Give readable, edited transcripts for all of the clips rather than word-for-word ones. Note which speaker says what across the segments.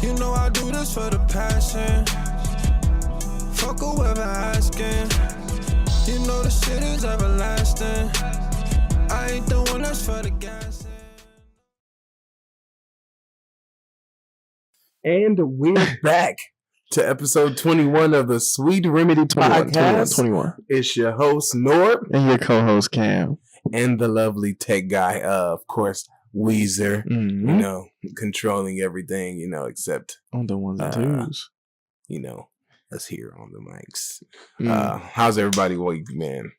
Speaker 1: You know I do this for the passion. Fuck whoever asking. You know the shit is everlasting. I ain't the one that's for the gas.
Speaker 2: And we're back to episode 21 of the Sweet Remedy Podcast.
Speaker 3: 21.
Speaker 2: It's your host, Norb.
Speaker 3: And your co-host, Cam.
Speaker 2: And the lovely tech guy, of course, Weezer.
Speaker 3: Mm-hmm.
Speaker 2: You know, controlling everything, you know, except
Speaker 3: on the ones and twos.
Speaker 2: You know, us here on the mics. How's everybody week, man?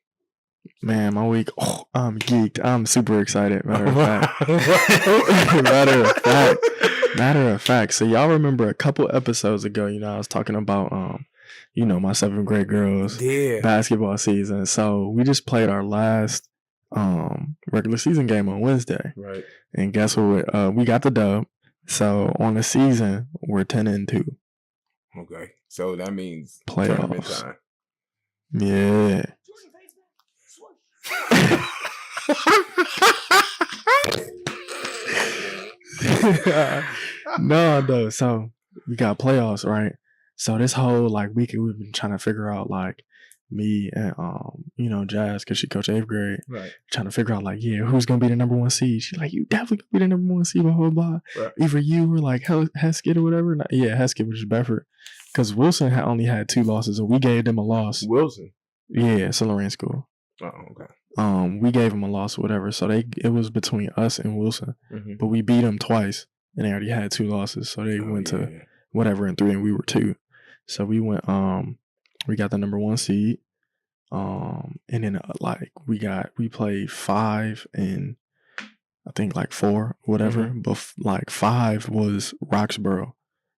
Speaker 3: Man, my week, I'm geeked. I'm super excited. Matter of fact. So y'all remember a couple episodes ago, you know, I was talking about, you know, my 7th grade girls basketball season. So we just played our last regular season game on Wednesday.
Speaker 2: Right.
Speaker 3: And guess what? We got the dub. So on the season, we're 10-2.
Speaker 2: Okay. So that means
Speaker 3: playoffs.
Speaker 2: Time.
Speaker 3: Yeah. No. So we got playoffs, right? So this whole week we've been trying to figure out me and you know, Jazz, because she coached 8th grade,
Speaker 2: right?
Speaker 3: Trying to figure out who's gonna be the number 1 seed. She's like, you definitely gonna be the number 1 seed, blah blah blah.
Speaker 2: Right.
Speaker 3: Either you or Heskett or whatever. Heskett, which is Bedford, because Wilson only had 2 losses, and we gave them a loss.
Speaker 2: Wilson,
Speaker 3: yeah, St. Lorraine School.
Speaker 2: Oh, okay.
Speaker 3: We gave them a loss or whatever, so it was between us and Wilson, but we beat them twice, and they already had 2 losses, so they went to whatever in 3, and we were 2. So we went, we got the number 1 seed, and then we played 5 and I think 4, whatever, but 5 was Roxborough,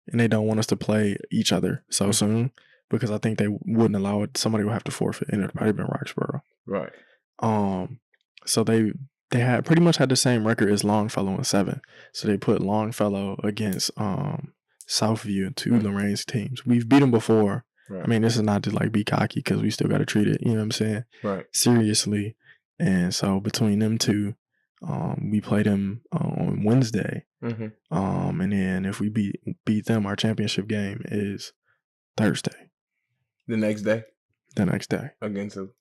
Speaker 3: and they don't want us to play each other so soon because I think they wouldn't allow it. Somebody would have to forfeit, and it'd probably been Roxborough.
Speaker 2: Right.
Speaker 3: So they had pretty much had the same record as Longfellow in 7. So they put Longfellow against Southview, 2 Lorraine's teams. We've beat them before. Right. I mean, this is not to be cocky because we still got to treat it, you know what I'm saying?
Speaker 2: Right.
Speaker 3: Seriously. And so between them 2, we played them on Wednesday. And then if we beat them, our championship game is Thursday.
Speaker 2: The next day?
Speaker 3: The next day.
Speaker 2: Against who?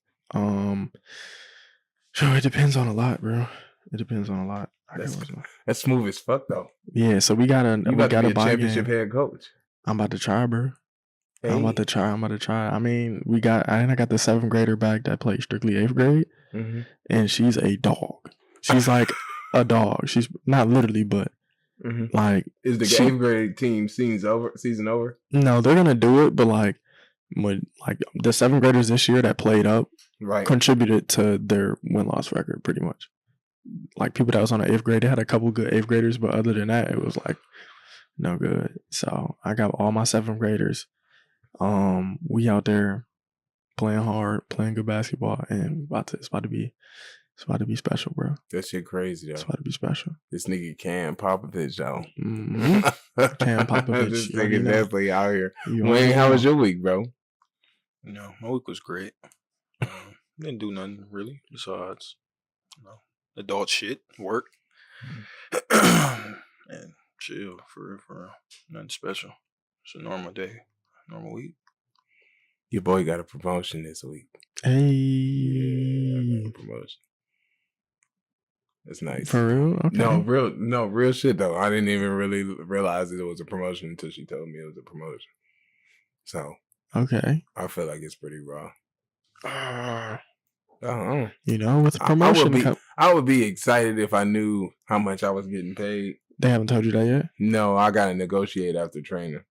Speaker 3: Sure, it depends on a lot, bro. It depends on a lot.
Speaker 2: That's smooth as fuck, though.
Speaker 3: Yeah, so we got a
Speaker 2: championship head coach.
Speaker 3: I'm about to try, bro.
Speaker 2: Hey.
Speaker 3: I'm about to try. I mean, I got the 7th grader back that played strictly 8th grade, and she's a dog. She's like a dog. She's not literally, but
Speaker 2: is the 8th grade team season over? No,
Speaker 3: they're gonna do it, but when the 7th graders this year that played up, contributed to their win-loss record pretty much. People that was on the 8th grade, they had a couple good 8th graders, but other than that, it was no good. So I got all my 7th graders. We out there playing hard, playing good basketball, and it's about to be special, bro.
Speaker 2: That shit crazy though.
Speaker 3: It's about to be special.
Speaker 2: This nigga Cam Popovich though.
Speaker 3: Cam Popovich.
Speaker 2: This nigga definitely out here. Wayne, how was your week, bro?
Speaker 4: No, my week was great. Didn't do nothing really besides adult shit, work, and chill for real. Nothing special. It's a normal day, normal week.
Speaker 2: Your boy got a promotion this week.
Speaker 3: Hey,
Speaker 2: yeah, got a promotion. That's nice.
Speaker 3: For real? Okay.
Speaker 2: Real shit though. I didn't even really realize that it was a promotion until she told me it was a promotion. So
Speaker 3: okay,
Speaker 2: I feel like it's pretty raw.
Speaker 3: You know, with the promotion,
Speaker 2: I would be excited if I knew how much I was getting paid.
Speaker 3: They haven't told you that yet?
Speaker 2: No, I gotta negotiate after training.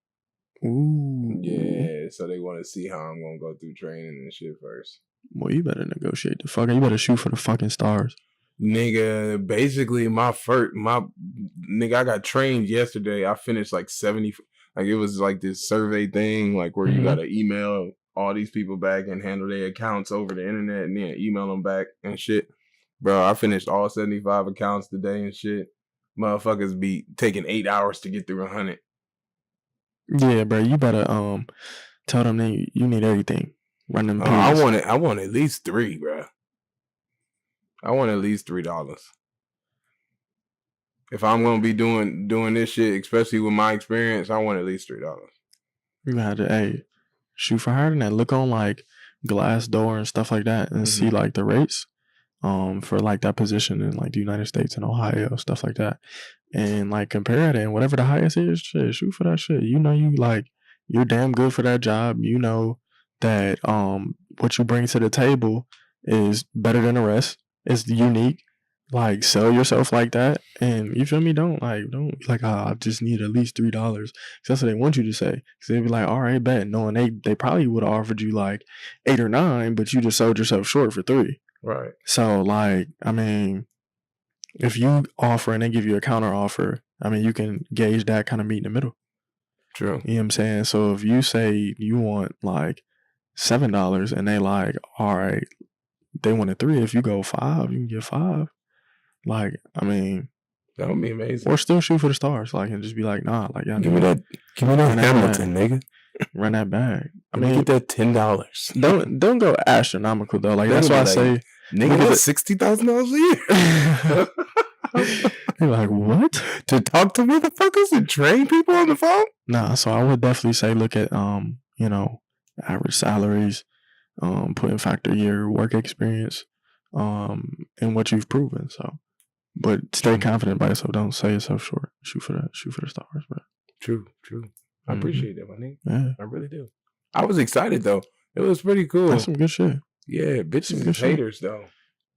Speaker 3: Ooh.
Speaker 2: Yeah, so they want to see how I'm gonna go through training and shit first.
Speaker 3: Well, you better negotiate you better shoot for the fucking stars.
Speaker 2: Nigga, basically I got trained yesterday. I finished 70, it was this survey thing, where you gotta email all these people back and handle their accounts over the internet and then email them back and shit. Bro, I finished all 75 accounts today and shit. Motherfuckers be taking 8 hours to get through 100.
Speaker 3: Yeah, bro, you better tell them that you need everything. Run them.
Speaker 2: I want at least 3, bro. I want at least $3. if I'm gonna be doing this shit, especially with my experience, I want at least $3.
Speaker 3: You had to shoot for higher than that. Look on like Glassdoor and stuff like that, and see like the rates for like that position in like the United States and Ohio, stuff like that, and like compare it, and whatever the highest is, shit, shoot for that shit. You know, you're damn good for that job. You know that what you bring to the table is better than the rest. It's unique. Like, sell yourself like that, and you feel me? Don't be like, I just need at least $3. Because that's what they want you to say. Because they'd be like, all right, bet. Knowing they probably would have offered you like 8 or 9, but you just sold yourself short for 3.
Speaker 2: Right.
Speaker 3: So, like, I mean, if you offer and they give you a counter offer, I mean, you can gauge that kind of meet in the middle.
Speaker 2: True.
Speaker 3: You know what I'm saying? So if you say you want like $7 and they like, all right, they wanted 3. If you go 5, you can get 5. Like, I mean,
Speaker 2: that would be amazing.
Speaker 3: Or still shoot for the stars, like, and just be like, nah, like, yeah,
Speaker 2: give me that Hamilton, nigga.
Speaker 3: Run that bag. I
Speaker 2: mean, get that $10.
Speaker 3: Don't go astronomical though. Like, that's why I say,
Speaker 2: nigga, that's $60,000 a year.
Speaker 3: You're like, what?
Speaker 2: To talk to motherfuckers and train people on the phone?
Speaker 3: Nah, so I would definitely say look at you know, average salaries, put in factor your work experience, and what you've proven. So, but stay confident by yourself. Don't sell yourself short. Shoot for the stars, bro.
Speaker 2: True. I appreciate that, my nigga.
Speaker 3: Yeah,
Speaker 2: I really do. I was excited though. It was pretty cool.
Speaker 3: That's some good shit.
Speaker 2: Yeah, bitches and haters though.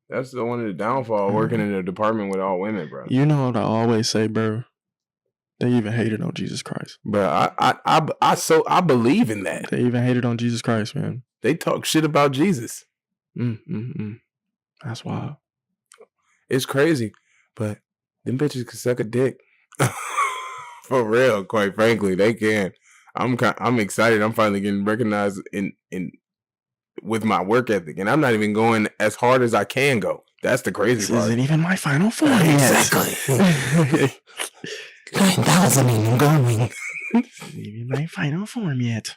Speaker 2: That's the one of the downfall working in a department with all women, bro.
Speaker 3: You know what I always say, bro? They even hated on Jesus Christ.
Speaker 2: Bro, I believe in that.
Speaker 3: They even hated on Jesus Christ, man.
Speaker 2: They talk shit about Jesus.
Speaker 3: That's wild.
Speaker 2: It's crazy, but them bitches can suck a dick. For real, quite frankly, they can. I'm excited. I'm finally getting recognized in with my work ethic, and I'm not even going as hard as I can go. That's the crazy part.
Speaker 3: This isn't even my final form yet.
Speaker 2: Exactly. 9,000 ain't going.
Speaker 3: This isn't even my final form yet.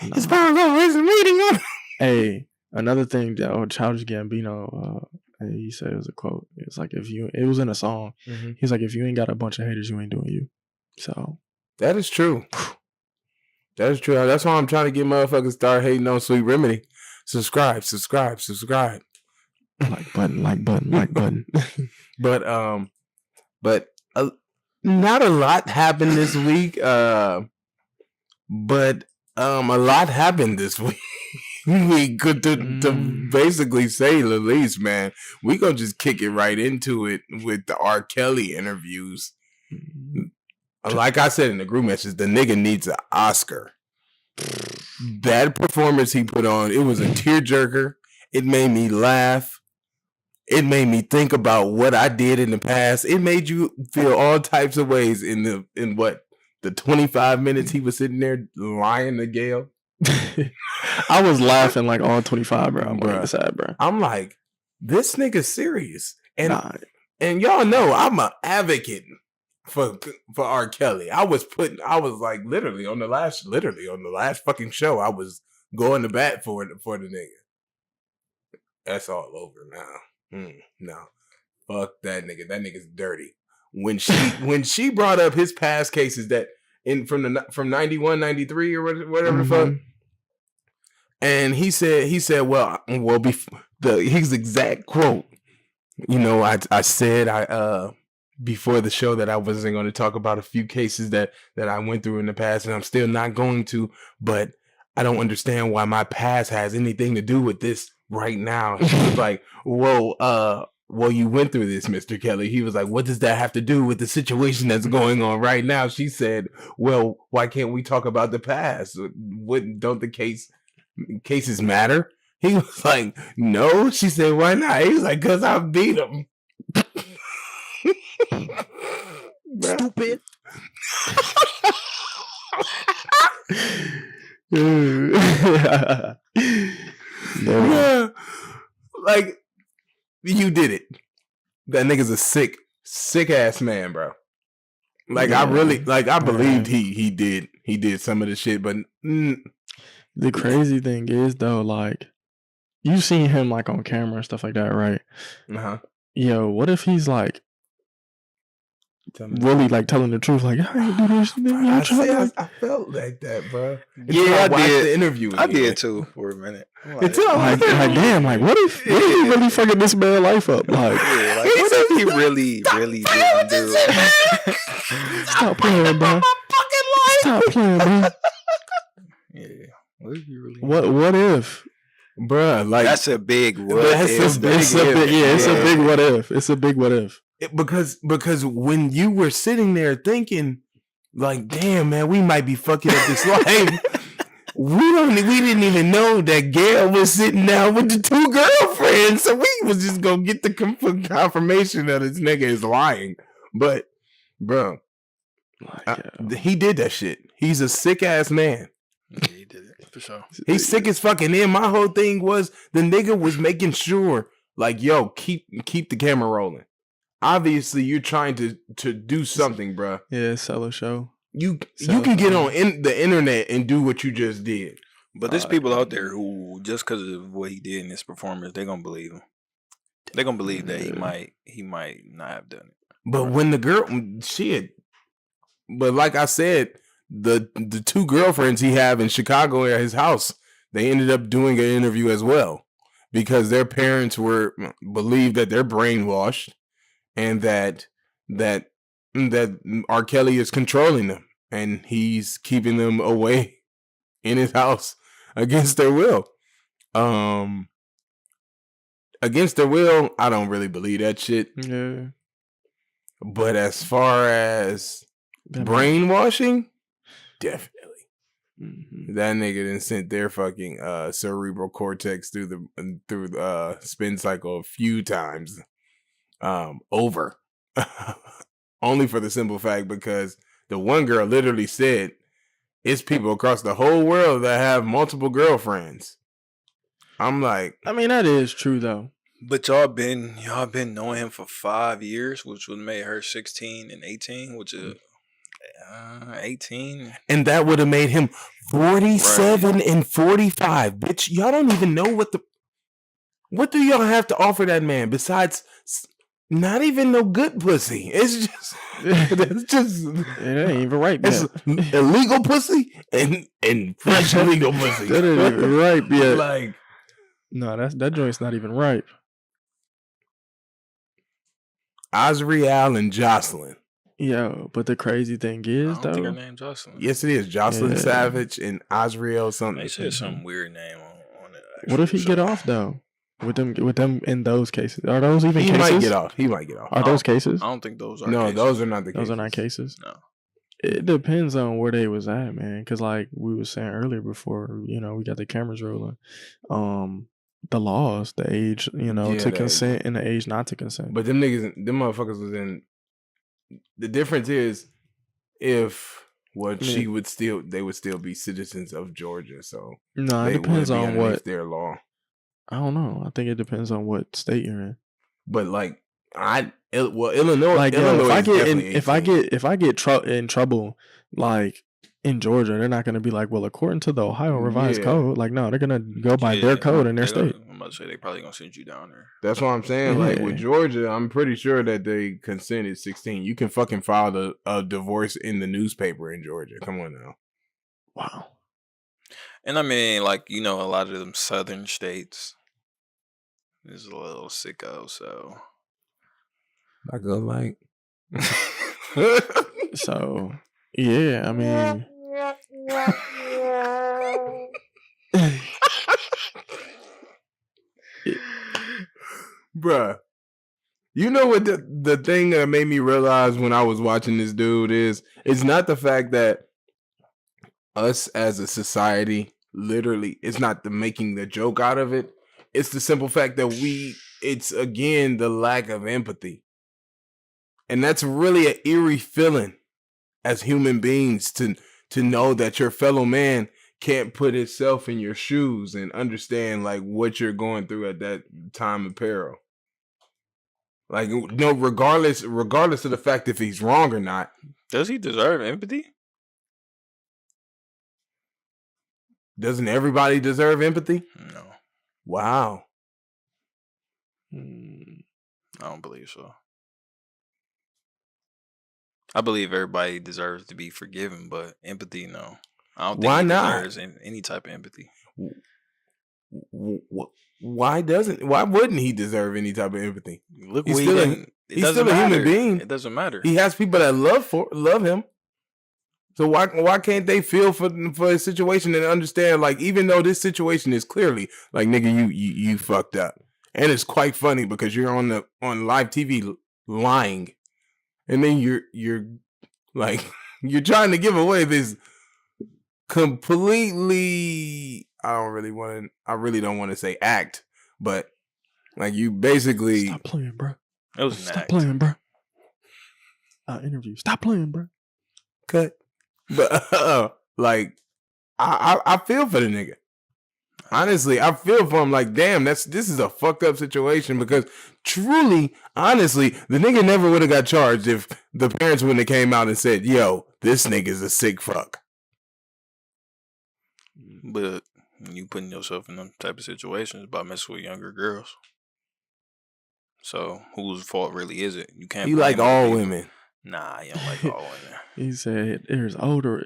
Speaker 2: It's probably a meeting on.
Speaker 3: Hey, another thing that Childish Gambino, he said, it was a quote. It's like, it was in a song. He's like, if you ain't got a bunch of haters, you ain't doing you. So
Speaker 2: that is true. That is true. That's why I'm trying to get motherfuckers start hating on Sweet Remedy. Subscribe.
Speaker 3: Like button.
Speaker 2: But not a lot happened this week. But a lot happened this week. We could to basically say the least, man. We gonna just kick it right into it with the R.Kelly interviews. Like I said in the group message, the nigga needs an Oscar. That performance he put on, it was a tearjerker. It made me laugh. It made me think about what I did in the past. It made you feel all types of ways in the 25 minutes he was sitting there lying to Gail.
Speaker 3: I was laughing like all 25, bro. I'm sad, bro.
Speaker 2: I'm like, this nigga's serious. And y'all know I'm an advocate for R. Kelly. I was like literally on the last fucking show, I was going to bat for the nigga. That's all over now. No. Fuck that nigga. That nigga's dirty. When she brought up his past cases that from 91, 93 or whatever the fuck. And he said, well, his exact quote, you know, I said before the show that I wasn't going to talk about a few cases that I went through in the past, and I'm still not going to, but I don't understand why my past has anything to do with this right now. He was like, well, you went through this, Mr. Kelly. He was like, what does that have to do with the situation that's going on right now? She said, well, why can't we talk about the past? Don't the cases matter? He was like, no. She said, why not? He was like, because I beat him.
Speaker 3: Stupid.
Speaker 2: Yeah. Like, you did it. That nigga's a sick ass man, bro. Like, yeah. I believed he did some of the shit, but
Speaker 3: the crazy thing is though, like, you seen him like on camera and stuff like that, right?
Speaker 2: Uh-huh.
Speaker 3: Yo, what if he's like really like telling the truth. Like, I ain't do this.
Speaker 2: I felt like that, bro.
Speaker 4: Yeah, I did.
Speaker 2: The interview.
Speaker 4: I did too for a minute.
Speaker 3: Like damn, like what if he really fucking this man's life up? Like,
Speaker 4: yeah, like what if he really do?
Speaker 3: Stop playing, bro. Stop playing, bro.
Speaker 4: Yeah. What if you really?
Speaker 3: What if?
Speaker 2: Bruh, like
Speaker 4: that's a big what
Speaker 3: if. It's a big what if. It's a big what if.
Speaker 2: Because when you were sitting there thinking, like, damn man, we might be fucking up this life. We didn't even know that Gail was sitting down with the 2 girlfriends, so we was just gonna get the confirmation that this nigga is lying. But, bro, he did that shit. He's a sick ass man.
Speaker 4: Yeah, he did it for sure.
Speaker 2: He's sick as fucking. And my whole thing was the nigga was making sure, like, yo, keep the camera rolling. Obviously, you're trying to do something, bro.
Speaker 3: Yeah, sell a show.
Speaker 2: You can get on the internet and do what you just did.
Speaker 4: But there's people out there who, just because of what he did in his performance, they're gonna believe him. They're gonna believe that he might not have done it.
Speaker 2: But when the girl, but like I said, the 2 girlfriends he have in Chicago at his house, they ended up doing an interview as well because their parents believed that they're brainwashed and that R. Kelly is controlling them and he's keeping them away in his house against their will. Against their will, I don't really believe that shit.
Speaker 3: Yeah.
Speaker 2: But as far as brainwashing, definitely. Mm-hmm. That nigga done sent their fucking cerebral cortex through the spin cycle a few times over. Only for the simple fact because the one girl literally said it's people across the whole world that have multiple girlfriends. I'm like,
Speaker 3: I mean, that is true though.
Speaker 4: But y'all been knowing him for 5 years, which would make her 16 and 18, which is 18.
Speaker 2: And that would have made him 47 and 45. Bitch, y'all don't even know what do y'all have to offer that man besides not even no good pussy. It's just
Speaker 3: it ain't even right.
Speaker 2: It's illegal pussy and fresh illegal pussy.
Speaker 3: That ain't even ripe yet.
Speaker 2: Like,
Speaker 3: no, that joint's not even ripe.
Speaker 2: Azriel and Jocelyn.
Speaker 3: Yo, but the crazy thing is,
Speaker 4: I don't think her name Jocelyn.
Speaker 2: Yes, it is. Jocelyn Savage and Azriel something.
Speaker 4: They said some weird name on it.
Speaker 3: What if he get off though? With them in those cases, are those even cases?
Speaker 2: He might get off.
Speaker 3: Are those cases?
Speaker 4: I don't think those are.
Speaker 2: No,
Speaker 4: cases.
Speaker 2: those are not the cases.
Speaker 3: Those are not cases.
Speaker 4: No.
Speaker 3: It depends on where they was at, man. Because like we were saying earlier, before we got the cameras rolling, the laws, the age, to consent and the age not to consent.
Speaker 2: But them motherfuckers was in. The difference is, if they would still be citizens of Georgia. So
Speaker 3: no, it depends on what
Speaker 2: their law.
Speaker 3: I don't know. I think it depends on what state you're in.
Speaker 2: But like Illinois,
Speaker 3: like
Speaker 2: Illinois
Speaker 3: if I get in trouble, like in Georgia, they're not going to be like, well, according to the Ohio revised code, like no, they're going to go by their code in their state.
Speaker 4: I'm about to say they probably going to send you down there.
Speaker 2: That's what I'm saying. Like with Georgia, I'm pretty sure that they consent is 16. You can fucking file a divorce in the newspaper in Georgia. Come on now.
Speaker 3: Wow.
Speaker 4: And I mean, like, a lot of them southern states is a little sicko, so.
Speaker 2: I go like.
Speaker 3: So, yeah, I mean.
Speaker 2: Bruh. You know what the thing that made me realize when I was watching this dude is, it's not the fact that us as a society, literally, it's not the making the joke out of it. It's the simple fact that it's again the lack of empathy. And that's really an eerie feeling as human beings to know that your fellow man can't put himself in your shoes and understand like what you're going through at that time of peril. Like, no, regardless of the fact if he's wrong or not.
Speaker 4: Does he deserve empathy?
Speaker 2: Doesn't everybody deserve empathy?
Speaker 4: No.
Speaker 2: Wow.
Speaker 4: I don't believe so. I believe everybody deserves to be forgiven, but empathy, no. I don't think
Speaker 2: Why
Speaker 4: he
Speaker 2: not?
Speaker 4: deserves any type of empathy.
Speaker 2: Why wouldn't he deserve any type of empathy?
Speaker 4: Look,
Speaker 2: he's still a human being.
Speaker 4: It doesn't matter.
Speaker 2: He has people that love him. So why can't they feel for his situation and understand? Like, even though this situation is clearly like, nigga, you fucked up, and it's quite funny because you're on live TV lying, and then you're like you're trying to give away this completely. I really don't want to say act, but like, you basically
Speaker 3: stop playing, bro.
Speaker 4: It was
Speaker 3: stop playing, bro. Interview. Stop playing, bro.
Speaker 2: Cut. But like, I feel for the nigga. Honestly, I feel for him. Like, damn, this is a fucked up situation, because truly, honestly, the nigga never would have got charged if the parents wouldn't have came out and said, "Yo, this nigga's a sick fuck."
Speaker 4: But you putting yourself in them type of situations by messing with younger girls. So whose fault really is it? You can't.
Speaker 2: You like all women.
Speaker 4: Nah, you don't like all women.
Speaker 3: He said there's older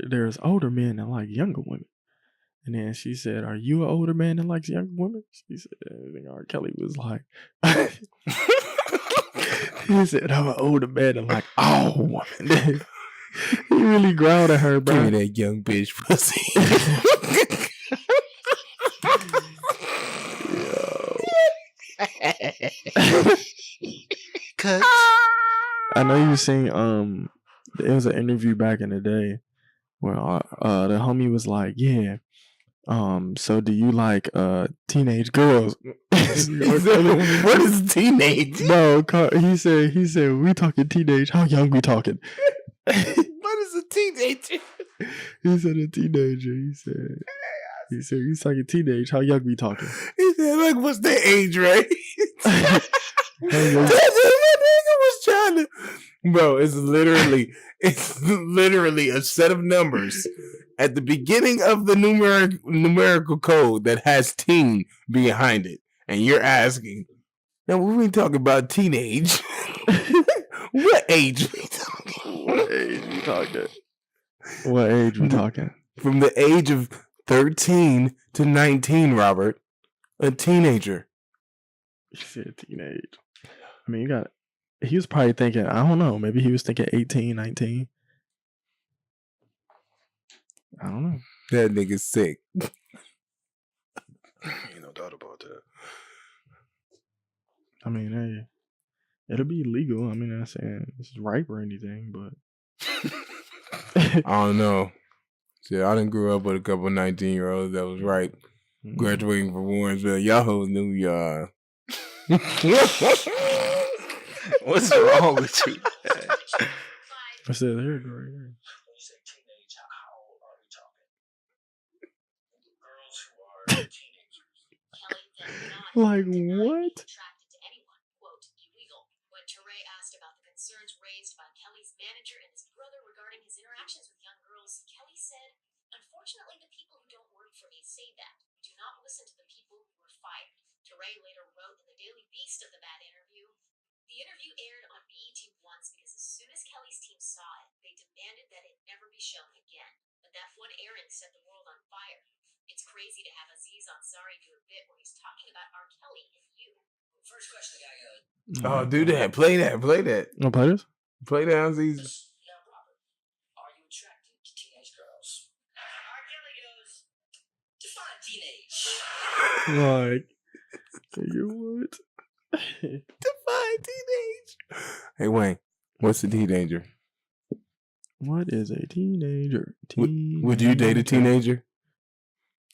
Speaker 3: men that like younger women. And then she said, "Are you an older man that likes younger women?" She said, I think R.Kelly was like, he said, "I'm an older man that like all women." He really growled at her, bro.
Speaker 2: Give me that young bitch pussy.
Speaker 3: Cut. I know you seen it was an interview back in the day where the homie was like, "Yeah, so do you like teenage girls?"
Speaker 2: What is teenage?
Speaker 3: No, he said we talking teenage. How young we talking?
Speaker 2: What is a teenager?
Speaker 3: He said a teenager. He said he's talking teenage. How young we talking?
Speaker 2: He said, like, what's the age range? Bro, it's literally a set of numbers at the beginning of the numerical code that has teen behind it, and you're asking, now when we talking about teenage, what age we talking?
Speaker 3: What age we talking? What age we talking?
Speaker 2: From the age of 13 to 19, Robert, a teenager.
Speaker 3: He said teenage. I mean, he was probably thinking, I don't know, maybe he was thinking 18, 19. I don't know.
Speaker 2: That nigga's sick.
Speaker 4: Ain't no doubt about that.
Speaker 3: I mean, hey, it'll be legal. I mean, I'm not saying it's ripe or anything, but
Speaker 2: I don't know. See, I done grew up with a couple 19-year-olds that was ripe, graduating from Warrensville. Y'all hoes knew y'all.
Speaker 4: What's wrong with you?
Speaker 3: I said, there you go, right there.
Speaker 5: When you say teenage, how old are we talking? Girls who are teenagers.
Speaker 3: Like, what?
Speaker 6: Attracted to anyone, quote, illegal. When Teray asked about the concerns raised by Kelly's manager and his brother regarding his interactions with young girls, Kelly said, "Unfortunately, the people who don't work for me say that. Do not listen to the people who were fired." Teray later wrote in the Daily Beast of the bad interview, "The interview aired on BET once because as soon as Kelly's team saw it, they demanded that it never be shown again. But that one airing set the world on fire. It's crazy to have Aziz Ansari do a bit where he's talking about R.Kelly and you."
Speaker 5: First question the guy goes,
Speaker 2: Oh, do that. Play that.
Speaker 3: You want to play this?
Speaker 2: Play that, Aziz.
Speaker 5: "Now, Robert, are you attracted to teenage girls?" R. Kelly goes, "Define teenage."
Speaker 3: Like, you what?
Speaker 2: Define teenage. Hey, Wayne, what's a teenager?
Speaker 3: What is a teenager?
Speaker 2: Would you date a teenager?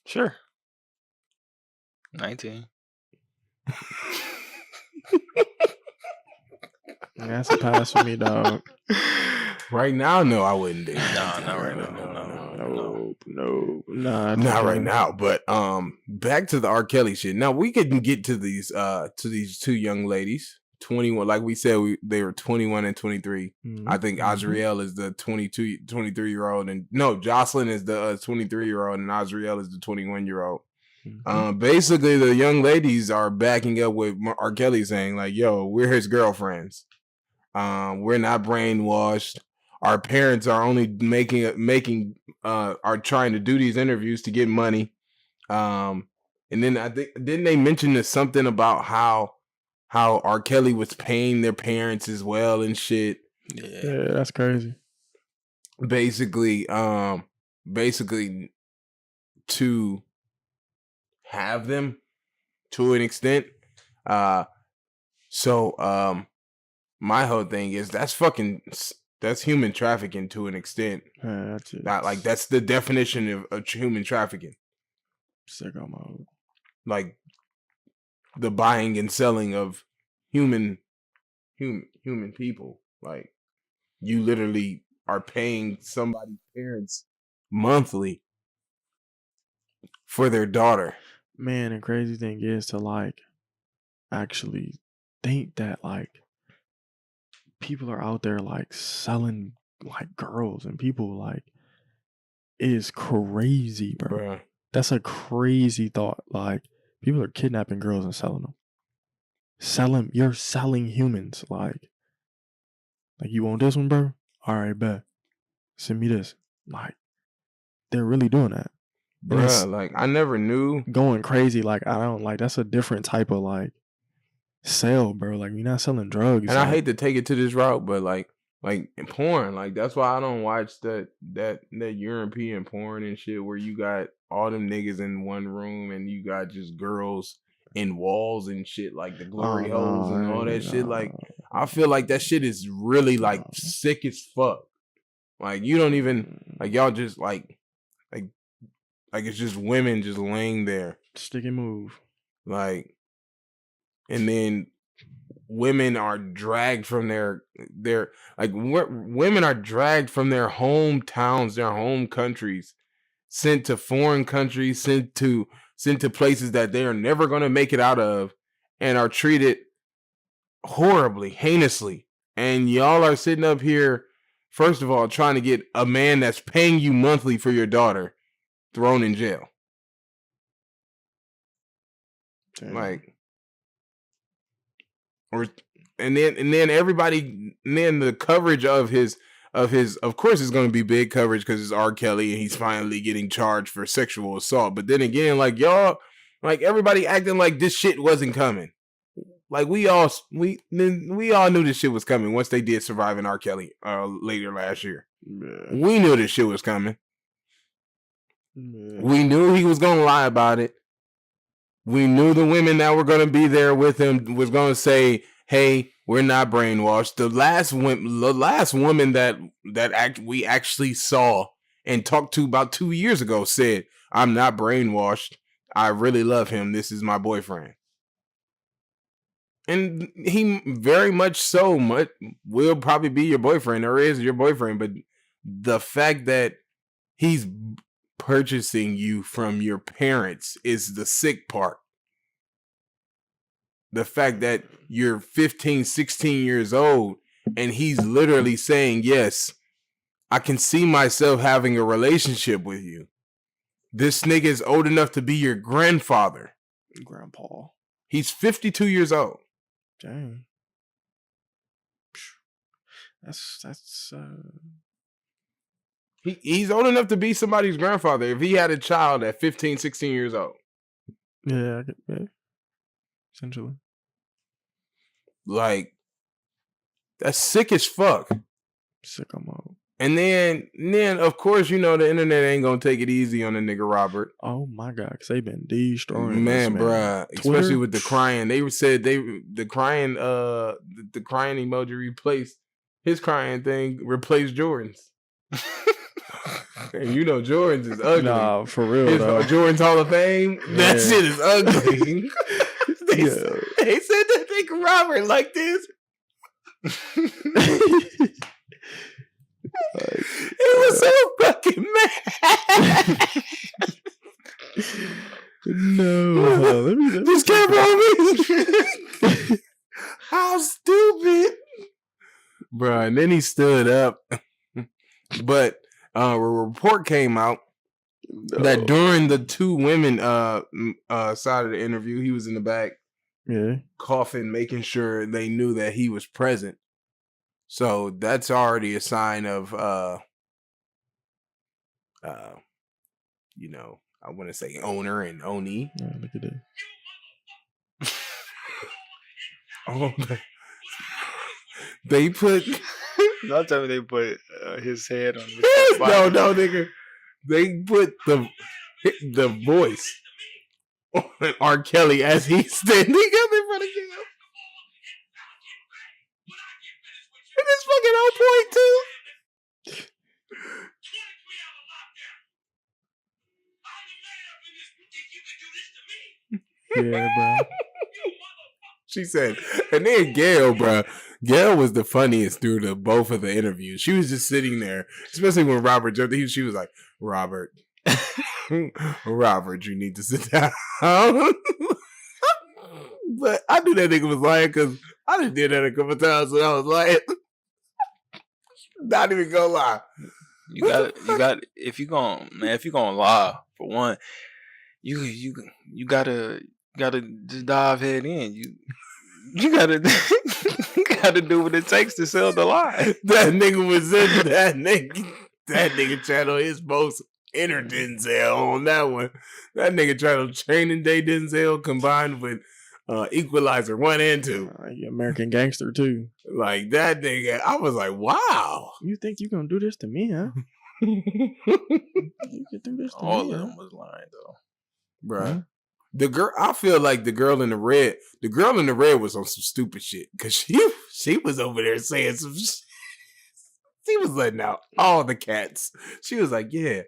Speaker 4: Sure. 19.
Speaker 3: That's a pass for me, dog.
Speaker 2: Right now, no, I wouldn't date.
Speaker 4: Nah, not right now.
Speaker 3: No, nah,
Speaker 2: not right now. But back to the R. Kelly shit. Now we can get to these two young ladies, 21. Like we said, they were 21 and 23.
Speaker 3: Mm-hmm.
Speaker 2: I think Azriel is the 23-year-old, and no, Jocelyn is the 23-year-old, and Azriel is the 21-year-old.
Speaker 3: Mm-hmm.
Speaker 2: Basically, the young ladies are backing up with R. Kelly saying, like, "Yo, we're his girlfriends. We're not brainwashed. our parents are only are trying to do these interviews to get money. And then I think didn't they mention something about how R. Kelly was paying their parents as well and shit.
Speaker 3: Yeah, that's crazy.
Speaker 2: Basically to have them to an extent. So my whole thing is that's human trafficking to an extent.
Speaker 3: That's it.
Speaker 2: Not like that's the definition of human trafficking.
Speaker 3: Sicko mode.
Speaker 2: Like the buying and selling of human people. Like you literally are paying somebody's parents monthly for their daughter.
Speaker 3: Man, the crazy thing is to like actually think that like people are out there like selling like girls and people like it is crazy, bro.
Speaker 2: Bruh.
Speaker 3: That's a crazy thought. Like people are kidnapping girls and selling them. You're selling humans. Like you want this one, bro? All right, bet. Send me this. Like they're really doing that.
Speaker 2: Bruh, like I never knew.
Speaker 3: Going crazy, like I don't like that's a different type of like sale, bro. Like you're not selling drugs.
Speaker 2: And I hate to take it to this route, but like in porn, like that's why I don't watch that European porn and shit where you got all them niggas in one room and you got just girls in walls and shit, like the glory holes and all that shit. Like I feel like that shit is really like sick as fuck. Like you don't even like y'all just like it's just women just laying there.
Speaker 3: Stick and move.
Speaker 2: Like, and then women are dragged from their women are dragged from their hometowns, their home countries, sent to foreign countries, sent to places that they are never going to make it out of, and are treated horribly, heinously. And y'all are sitting up here, first of all, trying to get a man that's paying you monthly for your daughter thrown in jail.
Speaker 3: Damn.
Speaker 2: Like, and then everybody, and then the coverage of course it's going to be big coverage because it's R. Kelly and he's finally getting charged for sexual assault. But then again, like y'all, like everybody acting like this shit wasn't coming. Like we all knew this shit was coming once they did Surviving R. Kelly later last year.
Speaker 3: Yeah.
Speaker 2: We knew this shit was coming.
Speaker 3: Yeah.
Speaker 2: We knew he was going to lie about it. We knew the women that were going to be there with him was going to say, "Hey, we're not brainwashed." The last woman that we actually saw and talked to about 2 years ago said, "I'm not brainwashed. I really love him. This is my boyfriend." And he very much so will probably be your boyfriend or is your boyfriend. But the fact that he's purchasing you from your parents is the sick part. The fact that you're 15, 16 years old and he's literally saying, "Yes, I can see myself having a relationship with you." This nigga is old enough to be your grandfather.
Speaker 3: Grandpa.
Speaker 2: He's 52 years old.
Speaker 3: Dang. That's
Speaker 2: He's old enough to be somebody's grandfather if he had a child at 15, 16 years old.
Speaker 3: yeah, essentially.
Speaker 2: Like, that's sick as fuck.
Speaker 3: Sicko mode.
Speaker 2: And then of course, you know the internet ain't gonna take it easy on the nigga Robert.
Speaker 3: Oh my god, because they've been destroying
Speaker 2: man,
Speaker 3: this,
Speaker 2: bruh.
Speaker 3: Twitter?
Speaker 2: Especially with the crying. They said the crying emoji replaced his crying thing, replaced Jordan's. And you know Jordan's is ugly.
Speaker 3: Nah, for real though.
Speaker 2: Jordan's Hall of Fame.
Speaker 3: Yeah.
Speaker 2: That shit is ugly. They said that nigga Robert like this. He was so fucking mad.
Speaker 3: No, let me
Speaker 2: This camera on me. How stupid, bro. And then he stood up, but a report came out that during the two women side of the interview, he was in the back,
Speaker 3: yeah,
Speaker 2: coughing, making sure they knew that he was present. So that's already a sign of you know, I want to say owner and Oni.
Speaker 3: Yeah, look at that.
Speaker 2: Oh, they put.
Speaker 4: Don't tell me they put his head on.
Speaker 2: No, nigga. They put the voice on R.Kelly as he's standing up in front of him. And it's fucking on point too.
Speaker 3: Yeah, bro.
Speaker 2: She said, and then Gail, bro. Gail was the funniest through both of the interviews. She was just sitting there, especially when Robert jumped. She was like, Robert, Robert, you need to sit down. But I knew that nigga was lying because I just did that a couple times when I was lying. Not even gonna lie.
Speaker 4: You got. If you gonna lie, for one, you gotta just dive head in. You gotta do what it takes to sell the lie.
Speaker 2: That nigga was in that nigga channel his most inner Denzel on that one. That nigga channel Training Day Denzel combined with Equalizer 1 and 2.
Speaker 3: American Gangster too.
Speaker 2: Like that nigga, I was like, wow.
Speaker 3: You think you gonna do this to me, huh? You can do this to
Speaker 4: All
Speaker 3: me,
Speaker 4: of
Speaker 3: huh?
Speaker 4: them was lying though,
Speaker 2: Bruh.
Speaker 3: Mm-hmm.
Speaker 2: The girl, I feel like the girl in the red was on some stupid shit because she was over there saying some shit. She was letting out all the cats. She was like, yeah,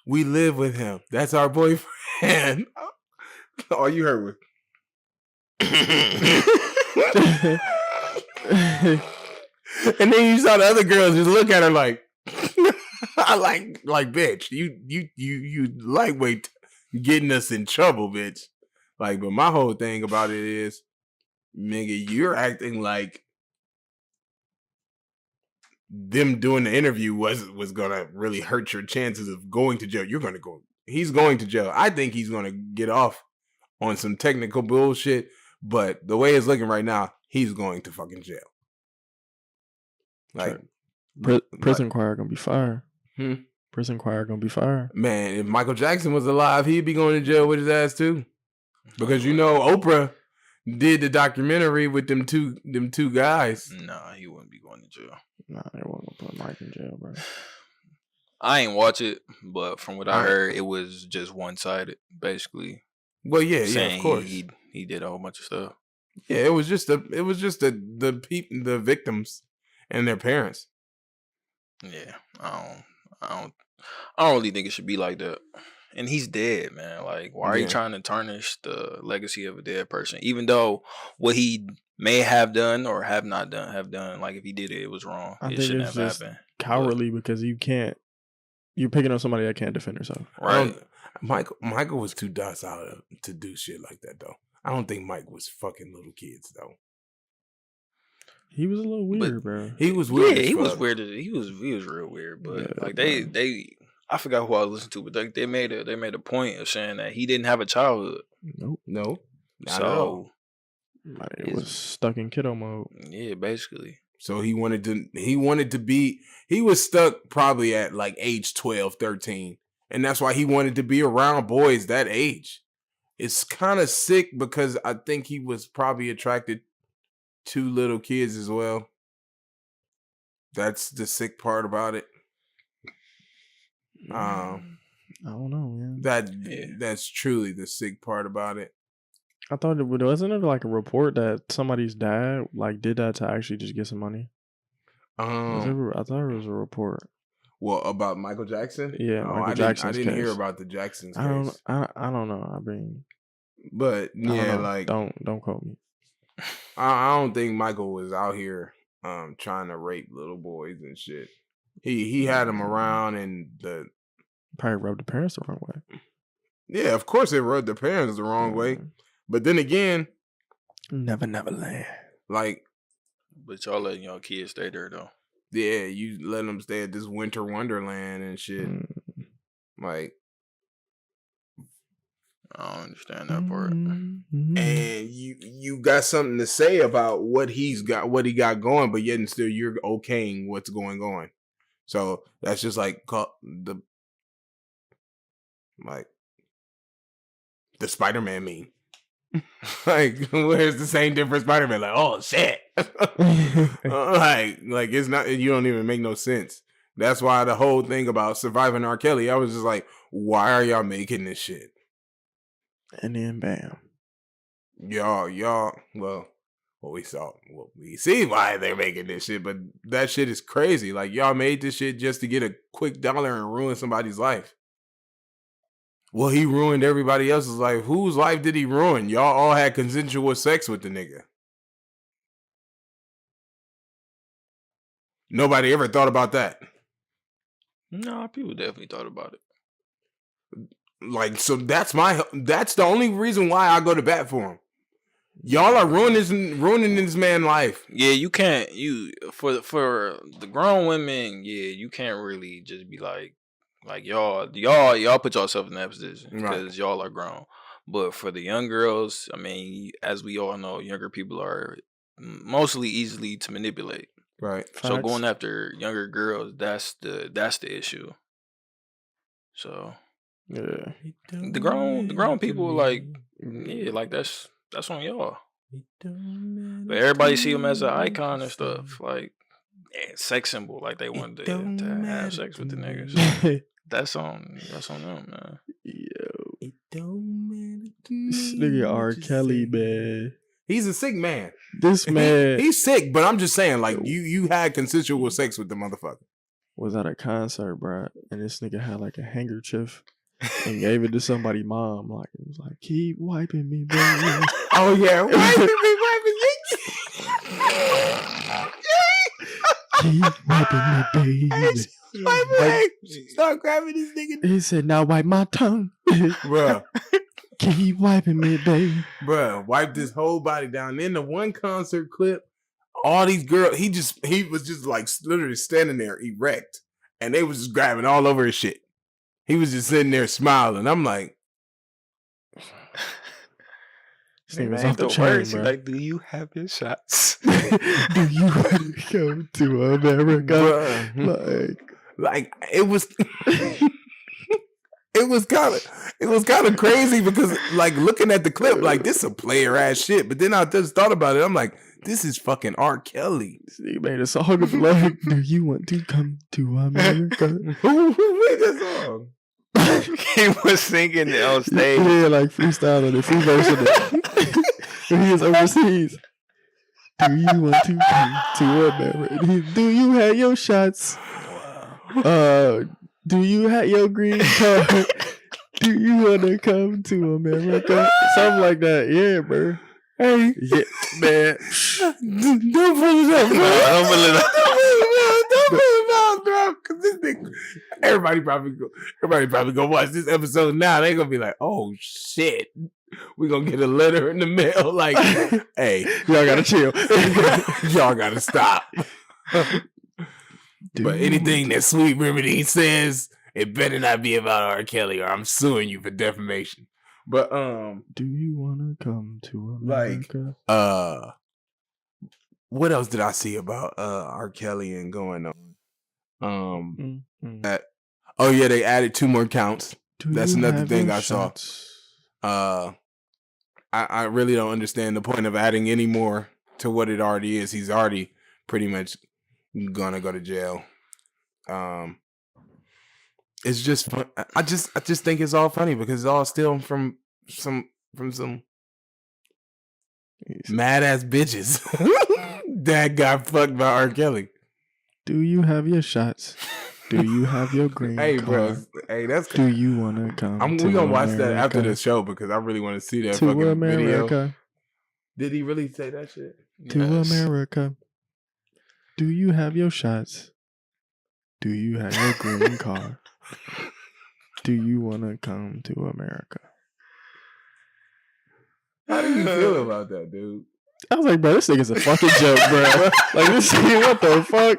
Speaker 2: we live with him. That's our boyfriend. All you heard was. And then you saw the other girls just look at her like, I like bitch, you lightweight getting us in trouble, bitch. Like, but my whole thing about it is, nigga, you're acting like them doing the interview was gonna really hurt your chances of going to jail. He's going to jail. I think he's gonna get off on some technical bullshit, but the way it's looking right now, he's going to fucking jail. Like,
Speaker 3: prison choir gonna be fire.
Speaker 2: Hmm?
Speaker 3: Prison choir gonna be fire.
Speaker 2: Man, if Michael Jackson was alive, he'd be going to jail with his ass too. Because you know Oprah did the documentary with them two guys.
Speaker 4: Nah, he wouldn't be going to jail.
Speaker 3: Nah, they won't put Mike in jail, bro.
Speaker 4: I ain't watch it, but from what I heard, it was just one-sided, basically.
Speaker 2: Well, yeah, of course.
Speaker 4: He did a whole bunch of stuff.
Speaker 2: Yeah, it was just the victims and their parents.
Speaker 4: Yeah, I don't really think it should be like that. And he's dead, man. Like, why are you trying to tarnish the legacy of a dead person? Even though what he may have done or have not done, like if he did it, it was wrong. It shouldn't have happened.
Speaker 3: Cowardly because you're picking on somebody that can't defend herself.
Speaker 4: Right.
Speaker 2: Michael was too docile to do shit like that though. I don't think Mike was fucking little kids though.
Speaker 3: He was a little weird, bro.
Speaker 2: He was weird.
Speaker 4: Yeah, he was weird. He was real weird. But like they I forgot who I listened to, but they made a point of saying that he didn't have a childhood.
Speaker 3: Nope.
Speaker 2: No.
Speaker 4: So
Speaker 3: it was stuck in kiddo mode.
Speaker 4: Yeah, basically.
Speaker 2: So he was stuck probably at like age 12, 13. And that's why he wanted to be around boys that age. It's kind of sick because I think he was probably attracted to little kids as well. That's the sick part about it.
Speaker 3: I don't know, man.
Speaker 2: That's truly the sick part about it.
Speaker 3: I thought wasn't it like a report that somebody's dad like did that to actually just get some money? I thought it was a report.
Speaker 2: Well, about Michael Jackson?
Speaker 3: Yeah,
Speaker 2: I didn't hear about the Jackson's case.
Speaker 3: I don't know. I mean,
Speaker 2: but yeah, like
Speaker 3: don't quote me.
Speaker 2: I don't think Michael was out here trying to rape little boys and shit. He had them around and
Speaker 3: probably rubbed the parents the wrong way.
Speaker 2: Yeah, of course it rubbed the parents the wrong way. But then again,
Speaker 3: Never land.
Speaker 2: Like,
Speaker 4: but y'all letting y'all kids stay there though.
Speaker 2: Yeah, you let them stay at this winter wonderland and shit. Like,
Speaker 4: I don't understand that part.
Speaker 2: And you got something to say about what he got going, but yet and still you're okaying what's going on. So that's just like the Spider-Man meme. Like, where's the same different Spider-Man? Like, oh shit. like it's not, you don't even make no sense. That's why the whole thing about surviving R. Kelly, I was just like, why are y'all making this shit?
Speaker 3: And then bam.
Speaker 2: Y'all, we see why they're making this shit, but that shit is crazy. Like, y'all made this shit just to get a quick dollar and ruin somebody's life. Well, he ruined everybody else's life. Whose life did he ruin? Y'all all had consensual sex with the nigga. Nobody ever thought about that.
Speaker 4: No, people definitely thought about it.
Speaker 2: Like, so that's the only reason why I go to bat for him. Y'all are ruining this man's life.
Speaker 4: Yeah, you can't. For the grown women, yeah, you can't really just be like y'all put yourself in that position because y'all are grown. But for the young girls, I mean, as we all know, younger people are mostly easily to manipulate.
Speaker 2: Right.
Speaker 4: So going after younger girls, that's the issue. So
Speaker 3: yeah,
Speaker 4: the grown people, like, yeah, like that's on y'all. But everybody see him as an icon and stuff, like sex symbol, like they wanted to have sex with the niggas. That's on them, man.
Speaker 3: Yo,
Speaker 2: it don't matter.
Speaker 3: This nigga R. Kelly, man.
Speaker 2: He's a sick man.
Speaker 3: This man,
Speaker 2: he's sick, but I'm just saying, like, you had consensual sex with the motherfucker.
Speaker 3: Was at a concert, bro, and this nigga had like a handkerchief and gave it to somebody's mom. Like, it was like, keep wiping me, baby.
Speaker 2: Oh yeah, wiping me.
Speaker 3: Keep wiping me, baby.
Speaker 2: Start grabbing this nigga.
Speaker 3: He said, now wipe my tongue.
Speaker 2: Bruh.
Speaker 3: Keep wiping me, baby.
Speaker 2: Bruh, wiped his whole body down. In the one concert clip, all these girls, he was just like literally standing there erect, and they was just grabbing all over his shit. He was just sitting there smiling. I'm like,
Speaker 3: man, was off the chain, bro.
Speaker 4: Like, do you have your shots?
Speaker 3: Do you want to come to America?
Speaker 2: Bruh. Like it was. It was kind of crazy because, like, looking at the clip, like, this is a player ass shit. But then I just thought about it. I'm like, this is fucking R. Kelly.
Speaker 3: He made a song of like, do you want to come to America?
Speaker 2: Who made that song?
Speaker 4: He was singing it on stage.
Speaker 3: Yeah, like freestyle on the free version of it. When he was overseas. Do you want to come to America? Do you have your shots? Do you have your green card? Do you want to come to America? Something like that. Yeah, bro.
Speaker 2: Hey.
Speaker 3: Yeah, man.
Speaker 2: Don't put it up, bro. Don't put it up, bro. Because this nigga, everybody probably go watch this episode now. They going to be like, oh, shit. We going to get a letter in the mail like, hey,
Speaker 3: y'all got to chill.
Speaker 2: Y'all got to stop. But anything that Sweet Remedy says, it better not be about R. Kelly, or I'm suing you for defamation. But
Speaker 3: do you wanna come to America?
Speaker 2: Like, what else did I see about R. Kelly and going on? Oh yeah, they added 2 more counts. That's another thing I saw. I really don't understand the point of adding any more to what it already is. He's already pretty much gonna go to jail. It's just fun. I just think it's all funny because it's all still from some mad ass bitches that got fucked by R. Kelly.
Speaker 3: Do you have your shots? Do you have your green card?
Speaker 2: Bro. Hey, that's.
Speaker 3: Do you wanna come?
Speaker 2: We gonna watch that after the show because I really want to see that fucking video. Did he really say that shit?
Speaker 3: To America. Do you have your shots? Do you have your green card? Do you want to come to America?
Speaker 2: How do you feel about that, dude?
Speaker 3: I was like, bro, this nigga's a fucking joke, bro. Like, this nigga, what the fuck?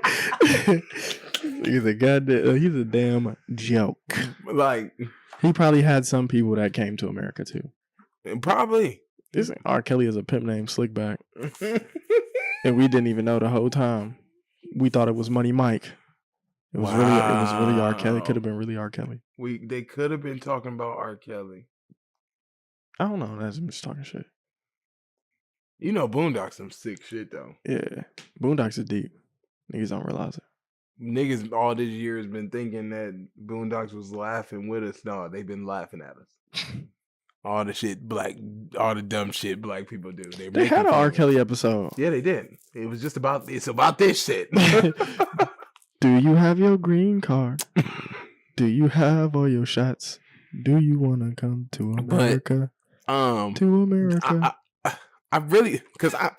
Speaker 3: He's a damn joke.
Speaker 2: Like,
Speaker 3: he probably had some people that came to America too.
Speaker 2: Probably.
Speaker 3: This R.Kelly is a pimp named Slickback. And we didn't even know the whole time. We thought it was Money Mike. It was really R. Kelly. It could have been really R. Kelly.
Speaker 2: They could have been talking about R. Kelly.
Speaker 3: I don't know. That's just talking shit.
Speaker 2: You know, Boondocks some sick shit though.
Speaker 3: Yeah, Boondocks is deep. Niggas don't realize it. Niggas
Speaker 2: all this year has been thinking that Boondocks was laughing with us. No, they've been laughing at us. All the dumb shit black people do. They
Speaker 3: had an R. Kelly episode.
Speaker 2: Yeah, they did. It's about this shit.
Speaker 3: Do you have your green card? Do you have all your shots? Do you want to come to America? To America.
Speaker 2: I really, because I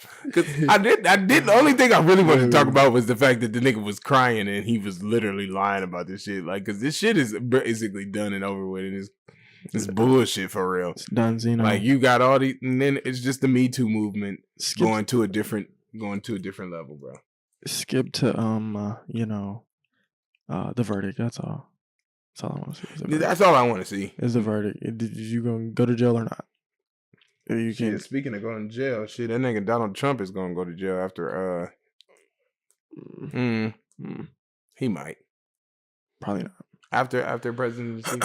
Speaker 2: did. The only thing I really wanted to talk about was the fact that the nigga was crying and he was literally lying about this shit. Like, because this shit is basically done and over with, and it's bullshit for real. It's
Speaker 3: done, Zeno.
Speaker 2: Like, you got all these, and then it's just the Me Too movement going to a different level, bro.
Speaker 3: Skip to the verdict. That's all. That's all I want to see.
Speaker 2: That's all I want to see.
Speaker 3: Is the verdict? Did you gonna go to jail or not? You can't.
Speaker 2: Speaking of going to jail, shit, that nigga Donald Trump is gonna go to jail after. He might.
Speaker 3: Probably not.
Speaker 2: After presidency, they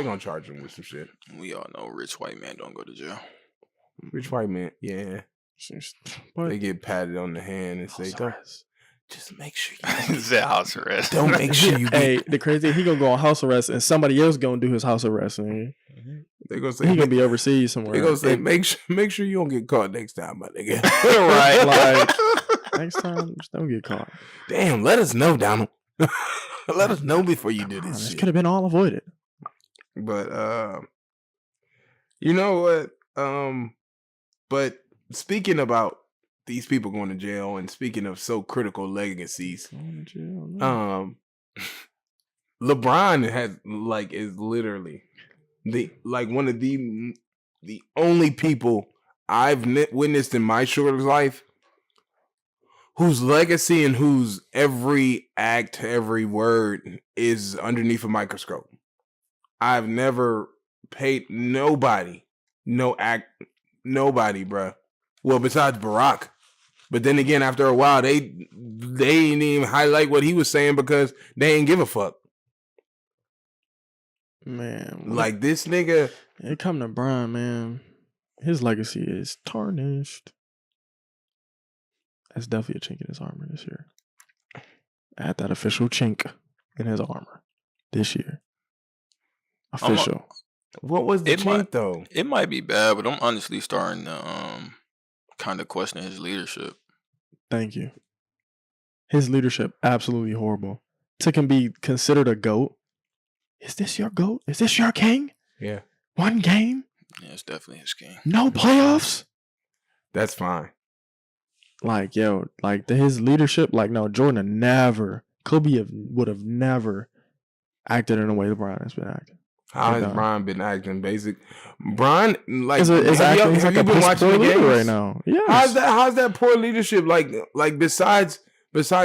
Speaker 2: gonna charge him with some shit.
Speaker 4: We all know rich white man don't go to jail.
Speaker 2: Rich white man, yeah. They get patted on the hand and say, just make sure you
Speaker 4: say house arrest.
Speaker 2: Don't make sure you
Speaker 3: Hey, the crazy, he gonna go on house arrest and somebody else gonna do his house arrest. Man.
Speaker 2: They gonna say
Speaker 3: he gonna be overseas somewhere.
Speaker 2: They gonna say make sure you don't get caught next time, my nigga.
Speaker 3: Right? Like next time, just don't get caught.
Speaker 2: Damn, let us know, Donald. Let us know before you do this.
Speaker 3: This could have been all avoided.
Speaker 2: But you know what? But speaking about these people going to jail, and speaking of so critical legacies, LeBron is literally one of the only people I've witnessed in my short life whose legacy and whose every act, every word is underneath a microscope. I've never paid nobody, bruh. Well, besides Barack. But then again, after a while, they didn't even highlight what he was saying because they ain't give a fuck.
Speaker 3: Man.
Speaker 2: Like this nigga.
Speaker 3: It come to Brian, man. His legacy is tarnished. That's definitely a chink in his armor this year. I had that official chink in his armor this year. Official.
Speaker 2: What was the chink though?
Speaker 4: It might be bad, but I'm honestly starting to kind of question his leadership.
Speaker 3: Thank you. His leadership, absolutely horrible. To can be considered a GOAT. Is this your GOAT? Is this your king?
Speaker 2: Yeah.
Speaker 3: One game?
Speaker 4: Yeah, it's definitely his king.
Speaker 3: No playoffs?
Speaker 2: That's fine.
Speaker 3: Like, his leadership, no, Jordan never, Kobe would have never acted in a way LeBron has been acting.
Speaker 2: How has Brian been acting? Brian,
Speaker 3: have you been watching the games right now? Yeah.
Speaker 2: How's that poor leadership? Like besides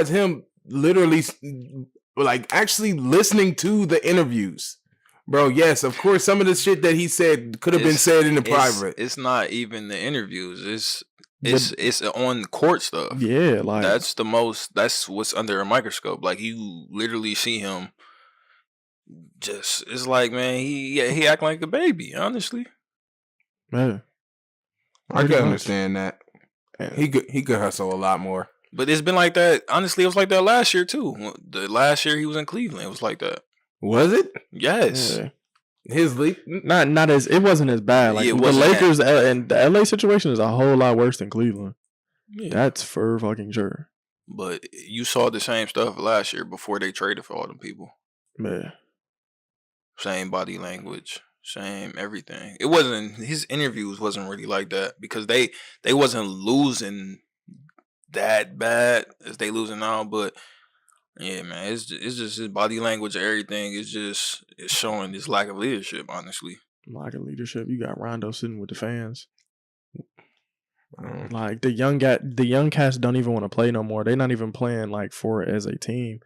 Speaker 2: him, literally, actually listening to the interviews, bro. Yes, of course, some of the shit that he said could have been said in the private.
Speaker 4: It's not even the interviews. It's on court stuff.
Speaker 3: Yeah,
Speaker 4: that's what's under a microscope. Like, you literally see him. It's like, man, he acting like a baby, honestly.
Speaker 3: Yeah.
Speaker 2: I can understand that. He could hustle a lot more.
Speaker 4: But it's been like that. Honestly, it was like that last year too. The last year he was in Cleveland, it was like that.
Speaker 2: Was it?
Speaker 4: Yes.
Speaker 3: Yeah.
Speaker 2: His league,
Speaker 3: not as it wasn't as bad. Like the Lakers and the LA situation is a whole lot worse than Cleveland. Yeah. That's for fucking sure.
Speaker 4: But you saw the same stuff last year before they traded for all them people.
Speaker 3: Yeah.
Speaker 4: Same body language, same everything. It wasn't, his interviews wasn't really like that because they wasn't losing that bad as they losing now. But yeah, man, it's just his body language, everything. It's showing this lack of leadership. Honestly,
Speaker 3: lack of leadership. You got Rondo sitting with the fans. Like the young cats don't even want to play no more. They're not even playing for it as a team.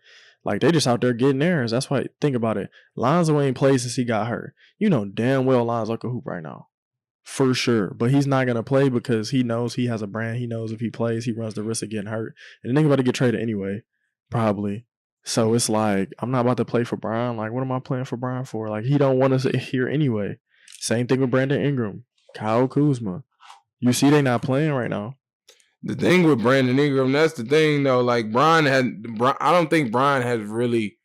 Speaker 3: Like, they just out there getting theirs. That's why, think about it. Lonzo ain't played since he got hurt. You know damn well Lonzo can hoop right now. For sure. But he's not going to play because he knows he has a brand. He knows if he plays, he runs the risk of getting hurt. And the nigga about to get traded anyway, probably. So it's like, I'm not about to play for Brian. Like, what am I playing for Brian for? Like, he don't want us here anyway. Same thing with Brandon Ingram, Kyle Kuzma. You see they not playing right now.
Speaker 2: The thing with Brandon Ingram, that's the thing though. Like I don't think Brian has really,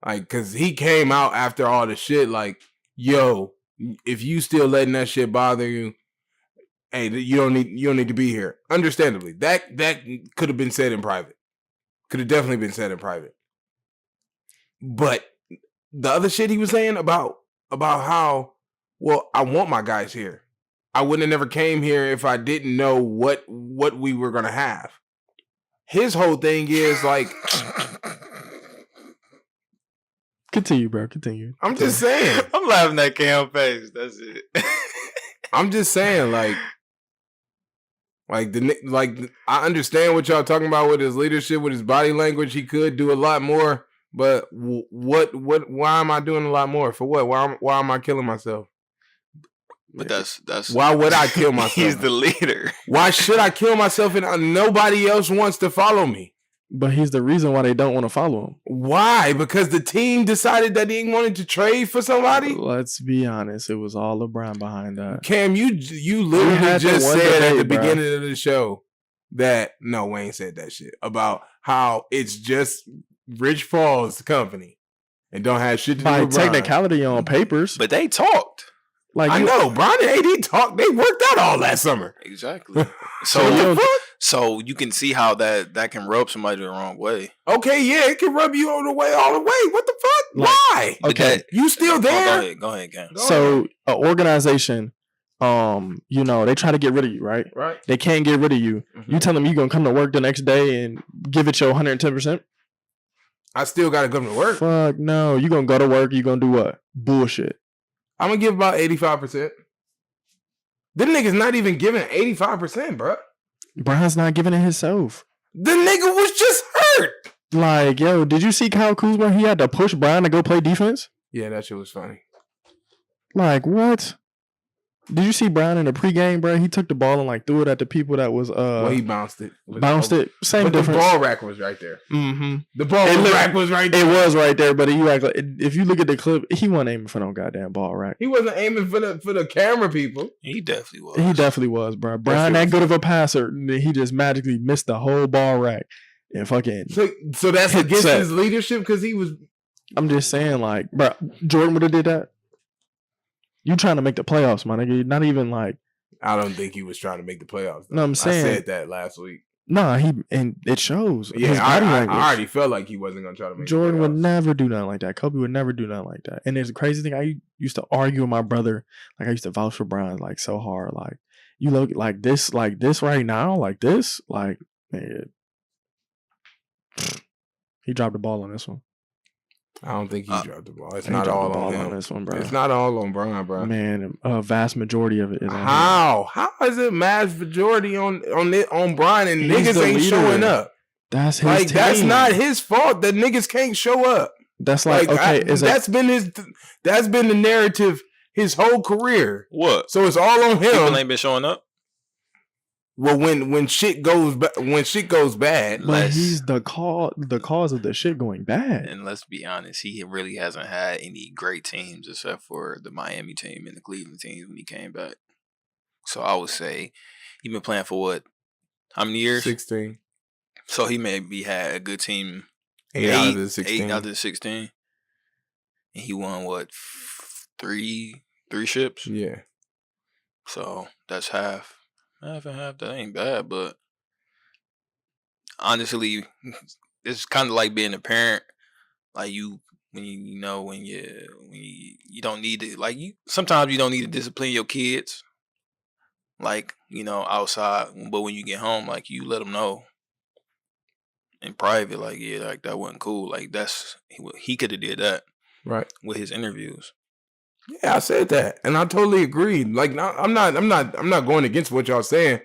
Speaker 2: like, because he came out after all the shit. Like, yo, if you still letting that shit bother you, hey, you don't need to be here. Understandably, that could have been said in private. Could have definitely been said in private. But the other shit he was saying about how, well, I want my guys here. I wouldn't have never came here if I didn't know what we were gonna have. His whole thing is like,
Speaker 3: continue, bro. Continue.
Speaker 2: I'm just saying.
Speaker 4: I'm laughing at Cam face. That's it.
Speaker 2: I'm just saying, like I understand what y'all talking about with his leadership, with his body language. He could do a lot more, but what? Why am I doing a lot more for what? Why am I killing myself?
Speaker 4: But that's
Speaker 2: why would I kill myself?
Speaker 4: He's the leader.
Speaker 2: Why should I kill myself and nobody else wants to follow me?
Speaker 3: But he's the reason why they don't want to follow him.
Speaker 2: Why? Because the team decided that they wanted to trade for somebody?
Speaker 3: Let's be honest. It was all LeBron behind that.
Speaker 2: Cam, you literally just said at the beginning of the show that, no, Wayne said that shit about how it's just Rich Paul's company and don't have shit to do with Brian.
Speaker 3: By technicality on papers.
Speaker 4: But they talked.
Speaker 3: Like,
Speaker 2: I know, Brian and AD talked. They worked out all last summer.
Speaker 4: Exactly. So you can see how that can rub somebody the wrong way.
Speaker 2: Okay, yeah, it can rub you all the way. What the fuck?
Speaker 3: Like,
Speaker 2: why?
Speaker 3: Okay,
Speaker 2: you still there?
Speaker 4: Go ahead, Cam.
Speaker 3: So, an organization, they try to get rid of you, right?
Speaker 2: Right.
Speaker 3: They can't get rid of you. Mm-hmm. You tell them you're gonna come to work the next day and give it your 110%.
Speaker 2: I still gotta come to work.
Speaker 3: Fuck no, you gonna go to work. You gonna do what? Bullshit.
Speaker 2: I'm gonna give about 85%. Them niggas not even giving 85%, bro.
Speaker 3: Brian's not giving it himself.
Speaker 2: The nigga was just hurt.
Speaker 3: Like, yo, did you see Kyle Kuzma? He had to push Brian to go play defense.
Speaker 2: Yeah, that shit was funny.
Speaker 3: Like, what? Did you see Brian in the pregame, bro? He took the ball and like threw it at the people that was
Speaker 2: well, he bounced it.
Speaker 3: Same
Speaker 2: but
Speaker 3: difference.
Speaker 2: The ball rack was right there.
Speaker 3: Mm-hmm.
Speaker 2: The ball rack was right there.
Speaker 3: It was right there, but he act like, if you look at the clip, he wasn't aiming for no goddamn ball rack.
Speaker 2: He wasn't aiming for the camera people.
Speaker 4: He definitely was.
Speaker 3: He definitely was, bro. Brian that good of a passer, he just magically missed the whole ball rack and fucking.
Speaker 2: So that's against his leadership because he was.
Speaker 3: I'm just saying, like, bro, Jordan would have did that. You trying to make the playoffs, my nigga? Not even like.
Speaker 2: I don't think he was trying to make the playoffs. Though.
Speaker 3: No, I'm saying.
Speaker 2: I said that last week.
Speaker 3: Nah, and it shows.
Speaker 2: Yeah, I already felt like he wasn't gonna try to make.
Speaker 3: Jordan would never do nothing like that. Kobe would never do nothing like that. And there's a crazy thing. I used to argue with my brother. Like, I used to vouch for Brian like so hard. Like, you look like this right now, like this, like, man. He dropped the ball on this one.
Speaker 2: I don't think he dropped the ball. It's not all on him.
Speaker 3: This one, bro.
Speaker 2: It's not all on Brian, bro.
Speaker 3: Man, a vast majority of it is on him.
Speaker 2: How is it vast majority on Brian and niggas ain't showing up?
Speaker 3: That's his team.
Speaker 2: That's not his fault that niggas can't show up.
Speaker 3: That's like okay.
Speaker 2: That's been the narrative his whole career.
Speaker 4: What?
Speaker 2: So it's all on him.
Speaker 4: People ain't been showing up.
Speaker 2: Well, when shit goes bad,
Speaker 3: but he's the cause of the shit going bad.
Speaker 4: And let's be honest, he really hasn't had any great teams except for the Miami team and the Cleveland team when he came back. So I would say he been playing for what? How many years?
Speaker 2: 16.
Speaker 4: So he maybe had a good team.
Speaker 2: 8 out of the 16.
Speaker 4: 8 out of the 16. And he won what? Three ships?
Speaker 2: Yeah.
Speaker 4: So that's half. Half and half, that ain't bad, but honestly, it's kind of like being a parent. Like you don't need to, like, sometimes you don't need to discipline your kids, like, outside, but when you get home, like, you let them know in private, like, yeah, like, that wasn't cool. Like, he could have did that,
Speaker 2: right,
Speaker 4: with his interviews.
Speaker 2: Yeah, I said that, and I totally agreed. Like, I'm not going against what y'all saying.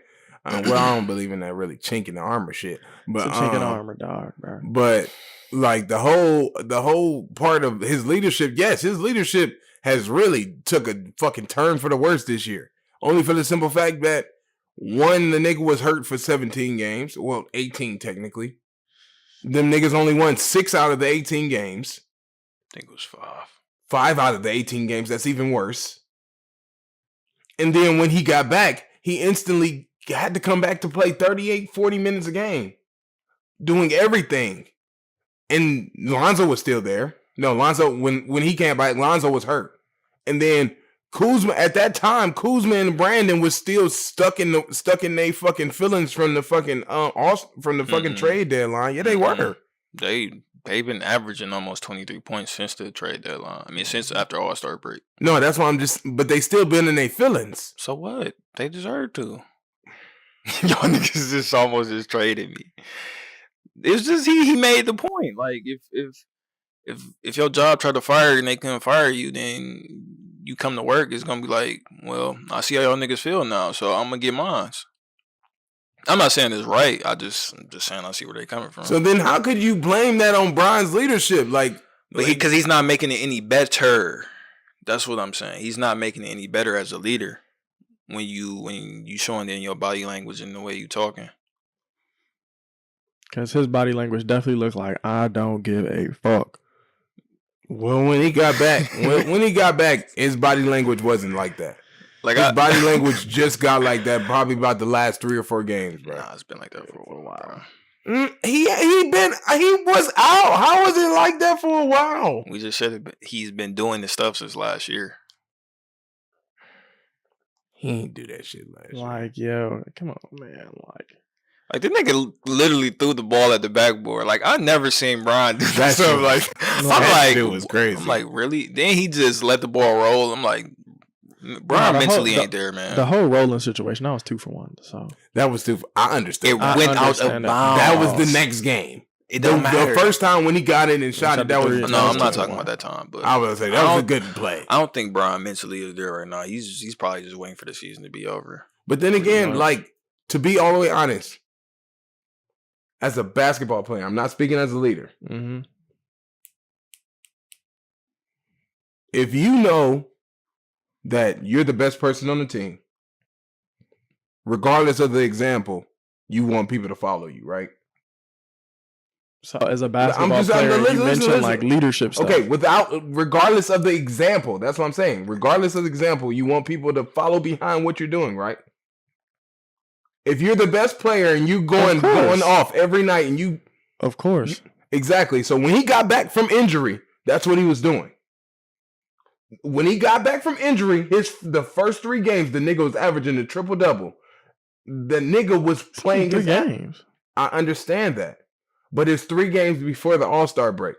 Speaker 2: I don't believe in that really chink in the armor shit. But
Speaker 3: it's a chink in the armor, dog, bro.
Speaker 2: But like the whole part of his leadership, yes, his leadership has really took a fucking turn for the worse this year. Only for the simple fact that one, the nigga was hurt for 17 games. Well, 18 technically. Them niggas only won 6 out of the 18 games.
Speaker 4: I think it was 5.
Speaker 2: 5 out of the 18 games. That's even worse. And then when he got back, he instantly had to come back to play 38, 40 minutes a game. Doing everything. And Lonzo was still there. No, Lonzo, when he came back, Lonzo was hurt. And then Kuzma, at that time, Kuzma and Brandon was still stuck in their fucking feelings from the fucking trade deadline. Yeah, they were.
Speaker 4: They've been averaging almost 23 points since the trade deadline. I mean, since after All-Star break.
Speaker 2: No, that's why but they still been in their feelings.
Speaker 4: So what? They deserve to. Y'all niggas just almost just traded me. It's just he made the point. Like if your job tried to fire you and they couldn't fire you, then you come to work, it's gonna be like, well, I see how y'all niggas feel now, so I'm gonna get mine. I'm not saying it's right. I'm just saying I see where they're coming from.
Speaker 2: So then, how could you blame that on Brian's leadership?
Speaker 4: Because he's not making it any better. That's what I'm saying. He's not making it any better as a leader when you showing it in your body language and the way you talking.
Speaker 3: Because his body language definitely looked like, I don't give a fuck.
Speaker 2: Well, when he got back, his body language wasn't like that. Like his body language just got like that probably about the last 3 or 4 games, bro.
Speaker 4: Nah, it's been like that for a while.
Speaker 2: He was out. How was it like that for a while?
Speaker 4: We just said it, he's been doing this stuff since last year.
Speaker 2: He ain't do that shit last year.
Speaker 3: Like, yo, come on, man.
Speaker 4: Like, the nigga literally threw the ball at the backboard. Like, I never seen Brian do that stuff. Like,
Speaker 2: it was crazy.
Speaker 4: I'm like, really? Then he just let the ball roll. I'm like, Brian mentally ain't there, man.
Speaker 3: The whole rolling situation, that was 2 for 1. So
Speaker 2: that was 2 for. I understand.
Speaker 4: It went out of bounds.
Speaker 2: That was the next game.
Speaker 4: It don't matter.
Speaker 2: The first time when he got in and shot it, that was.
Speaker 4: No, I'm not talking about that time. But
Speaker 2: I was gonna say that was a good play.
Speaker 4: I don't think Brian mentally is there right now. He's probably just waiting for the season to be over.
Speaker 2: But then again, like, to be all the way honest, as a basketball player, I'm not speaking as a leader.
Speaker 3: Mm-hmm.
Speaker 2: If you know that you're the best person on the team, regardless of the example, you want people to follow you, right?
Speaker 3: So as a basketball player, you mentioned like leadership stuff.
Speaker 2: Okay, regardless of the example, that's what I'm saying. Regardless of the example, you want people to follow behind what you're doing, right? If you're the best player and you going off every night and you...
Speaker 3: Of course.
Speaker 2: Exactly. So when he got back from injury, that's what he was doing. When he got back from injury, the first 3 games, the nigga was averaging a triple-double. The nigga was playing his games. I understand that. But it's 3 games before the All-Star break.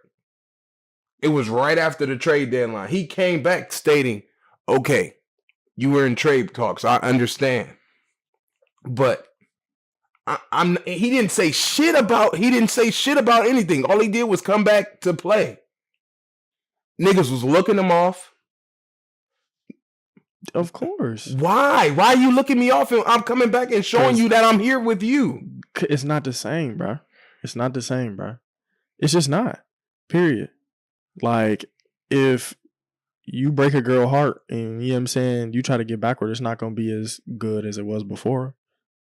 Speaker 2: It was right after the trade deadline. He came back stating, okay, you were in trade talks. I understand. But he didn't say shit about anything. All he did was come back to play. Niggas was looking him off.
Speaker 3: Of course.
Speaker 2: Why? Why are you looking me off and I'm coming back and showing you that I'm here with you?
Speaker 3: It's not the same, bro. It's not the same, bro. It's just not. Period. Like, if you break a girl heart and, you know what I'm saying, you try to get backward, it's not going to be as good as it was before.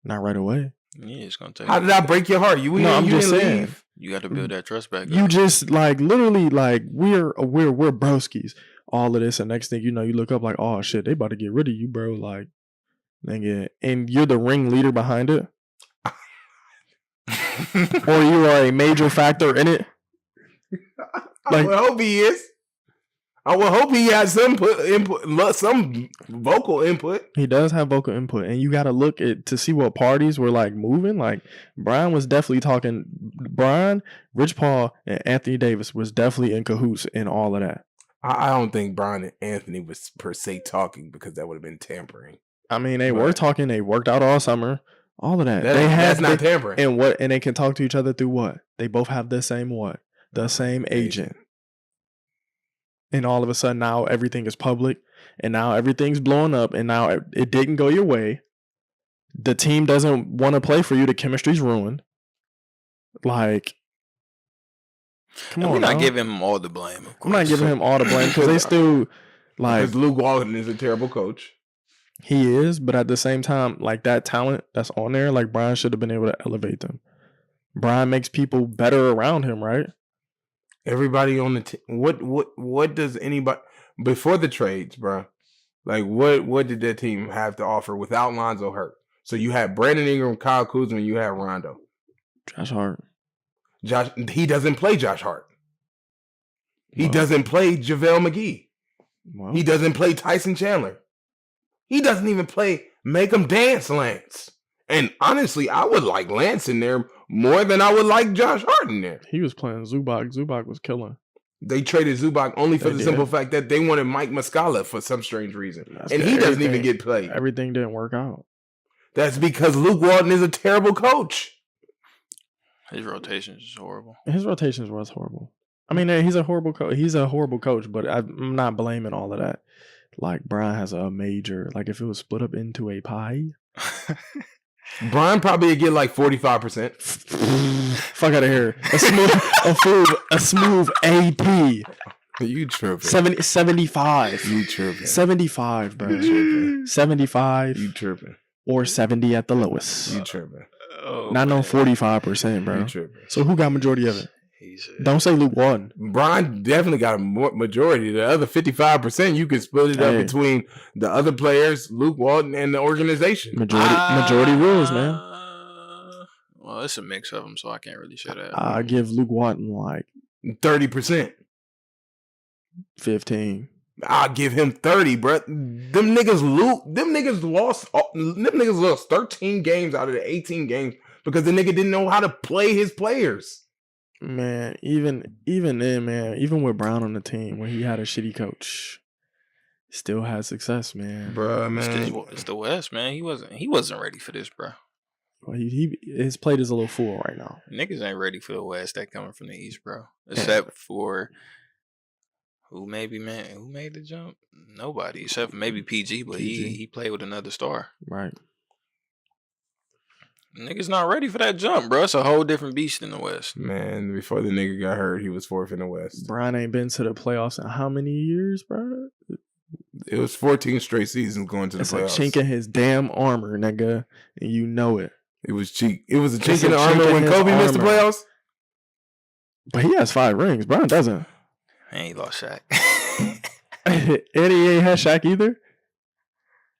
Speaker 3: Not right away.
Speaker 4: Yeah, it's going to take.
Speaker 2: How did I break your heart?
Speaker 3: I'm just saying.
Speaker 4: Leave. You got to build that trust back.
Speaker 3: You just, like, literally, like, we're broskies. All of this, and next thing you know, you look up like, oh shit, they about to get rid of you, bro. Like, nigga, and you're the ringleader behind it, or you are a major factor in it.
Speaker 2: Like, I would hope he is. I would hope he has some input, some vocal input.
Speaker 3: He does have vocal input, and you got to look at to see what parties were like moving. Like, Brian was definitely talking. Brian, Rich Paul, and Anthony Davis was definitely in cahoots in all of that.
Speaker 2: I don't think Brian and Anthony was per se talking because that would have been tampering.
Speaker 3: I mean, they were talking. They worked out all summer. All of that.
Speaker 2: That's not tampering.
Speaker 3: And they can talk to each other through what? They both have the same what? The same agent. And all of a sudden now everything is public. And now everything's blowing up. And now it didn't go your way. The team doesn't want to play for you. The chemistry's ruined. Like, come on.
Speaker 4: We're not giving him all the blame. Of course.
Speaker 3: I'm not giving him all the blame because they still like.
Speaker 2: Because Luke Walton is a terrible coach.
Speaker 3: He is, but at the same time, like that talent that's on there, like Brian should have been able to elevate them. Brian makes people better around him, right?
Speaker 2: Everybody on the team. What does anybody before the trades, bro? Like what did that team have to offer without Lonzo hurt? So you had Brandon Ingram, Kyle Kuzma, and you had Rondo.
Speaker 3: Josh Hart.
Speaker 2: He doesn't play Josh Hart. He doesn't play JaVale McGee.
Speaker 3: Well,
Speaker 2: He doesn't play Tyson Chandler. He doesn't even play Make 'em Dance Lance. And honestly, I would like Lance in there more than I would like Josh Hart in there.
Speaker 3: he was playing Zubac. Zubac was killing.
Speaker 2: They traded Zubac only for
Speaker 3: They
Speaker 2: the
Speaker 3: did.
Speaker 2: simple fact that they wanted Mike Muscala for some strange reason.
Speaker 3: That's
Speaker 2: And
Speaker 3: good.
Speaker 2: he doesn't even
Speaker 3: Everything-
Speaker 2: get played.
Speaker 3: Everything didn't work out.
Speaker 2: That's because Luke Walton is a terrible coach.
Speaker 4: His rotation is horrible.
Speaker 3: His rotations was horrible. I mean, he's a horrible coach. He's a horrible coach, but I'm not blaming all of that. Like Brian has a major. Like if it was split up into a pie,
Speaker 2: Brian probably would get like 45%.
Speaker 3: fuck out of here. A smooth AP.
Speaker 2: You tripping.
Speaker 3: 75.
Speaker 2: You tripping.
Speaker 3: 75, bro.
Speaker 2: You tripping.
Speaker 3: 75
Speaker 2: You tripping.
Speaker 3: or 70 at the lowest.
Speaker 2: You tripping.
Speaker 4: Oh,
Speaker 3: Not no
Speaker 4: man.
Speaker 3: 45%,
Speaker 2: You
Speaker 3: bro.
Speaker 2: tripping.
Speaker 3: So who got majority of it?
Speaker 4: He said,
Speaker 3: Don't say Luke Walton.
Speaker 2: Brian definitely got a majority. The other 55%, you can split it up
Speaker 3: Hey.
Speaker 2: between the other players, Luke Walton, and the organization.
Speaker 3: Majority rules, man.
Speaker 4: Well, it's a mix of them, so I can't really say that.
Speaker 3: I give Luke Walton like
Speaker 2: 30%.
Speaker 3: 15.
Speaker 2: I'll give him 30, bro. Them niggas lost 13 games out of the 18 games because the nigga didn't know how to play his players.
Speaker 3: Man, even then, man, even with Brown on the team, when he had a shitty coach, still had success, man.
Speaker 2: Bro, man.
Speaker 4: It's the West, man. He wasn't ready for this, bro.
Speaker 3: Well, his plate is a little full right now.
Speaker 4: Niggas ain't ready for the West. That coming from the East, bro. Except for who made the jump? Nobody, except for maybe PG, but he played with another star.
Speaker 3: Right.
Speaker 4: Niggas not ready for that jump, bro. It's a whole different beast in the West.
Speaker 2: Man, before the nigga got hurt, he was fourth in the West.
Speaker 3: Brian ain't been to the playoffs in how many years, bro?
Speaker 2: It was 14 straight seasons going to the
Speaker 3: It's a
Speaker 2: playoffs.
Speaker 3: chink in his damn armor, nigga, and you know it.
Speaker 2: It was cheek. It was a
Speaker 3: It's
Speaker 2: chink
Speaker 3: a
Speaker 2: in the
Speaker 3: chink
Speaker 2: armor
Speaker 3: in
Speaker 2: when
Speaker 3: his
Speaker 2: Kobe missed the
Speaker 3: armor.
Speaker 2: playoffs.
Speaker 3: But he has 5 rings. Brian doesn't.
Speaker 4: I ain't lost Shaq.
Speaker 3: Eddie ain't had Shaq either.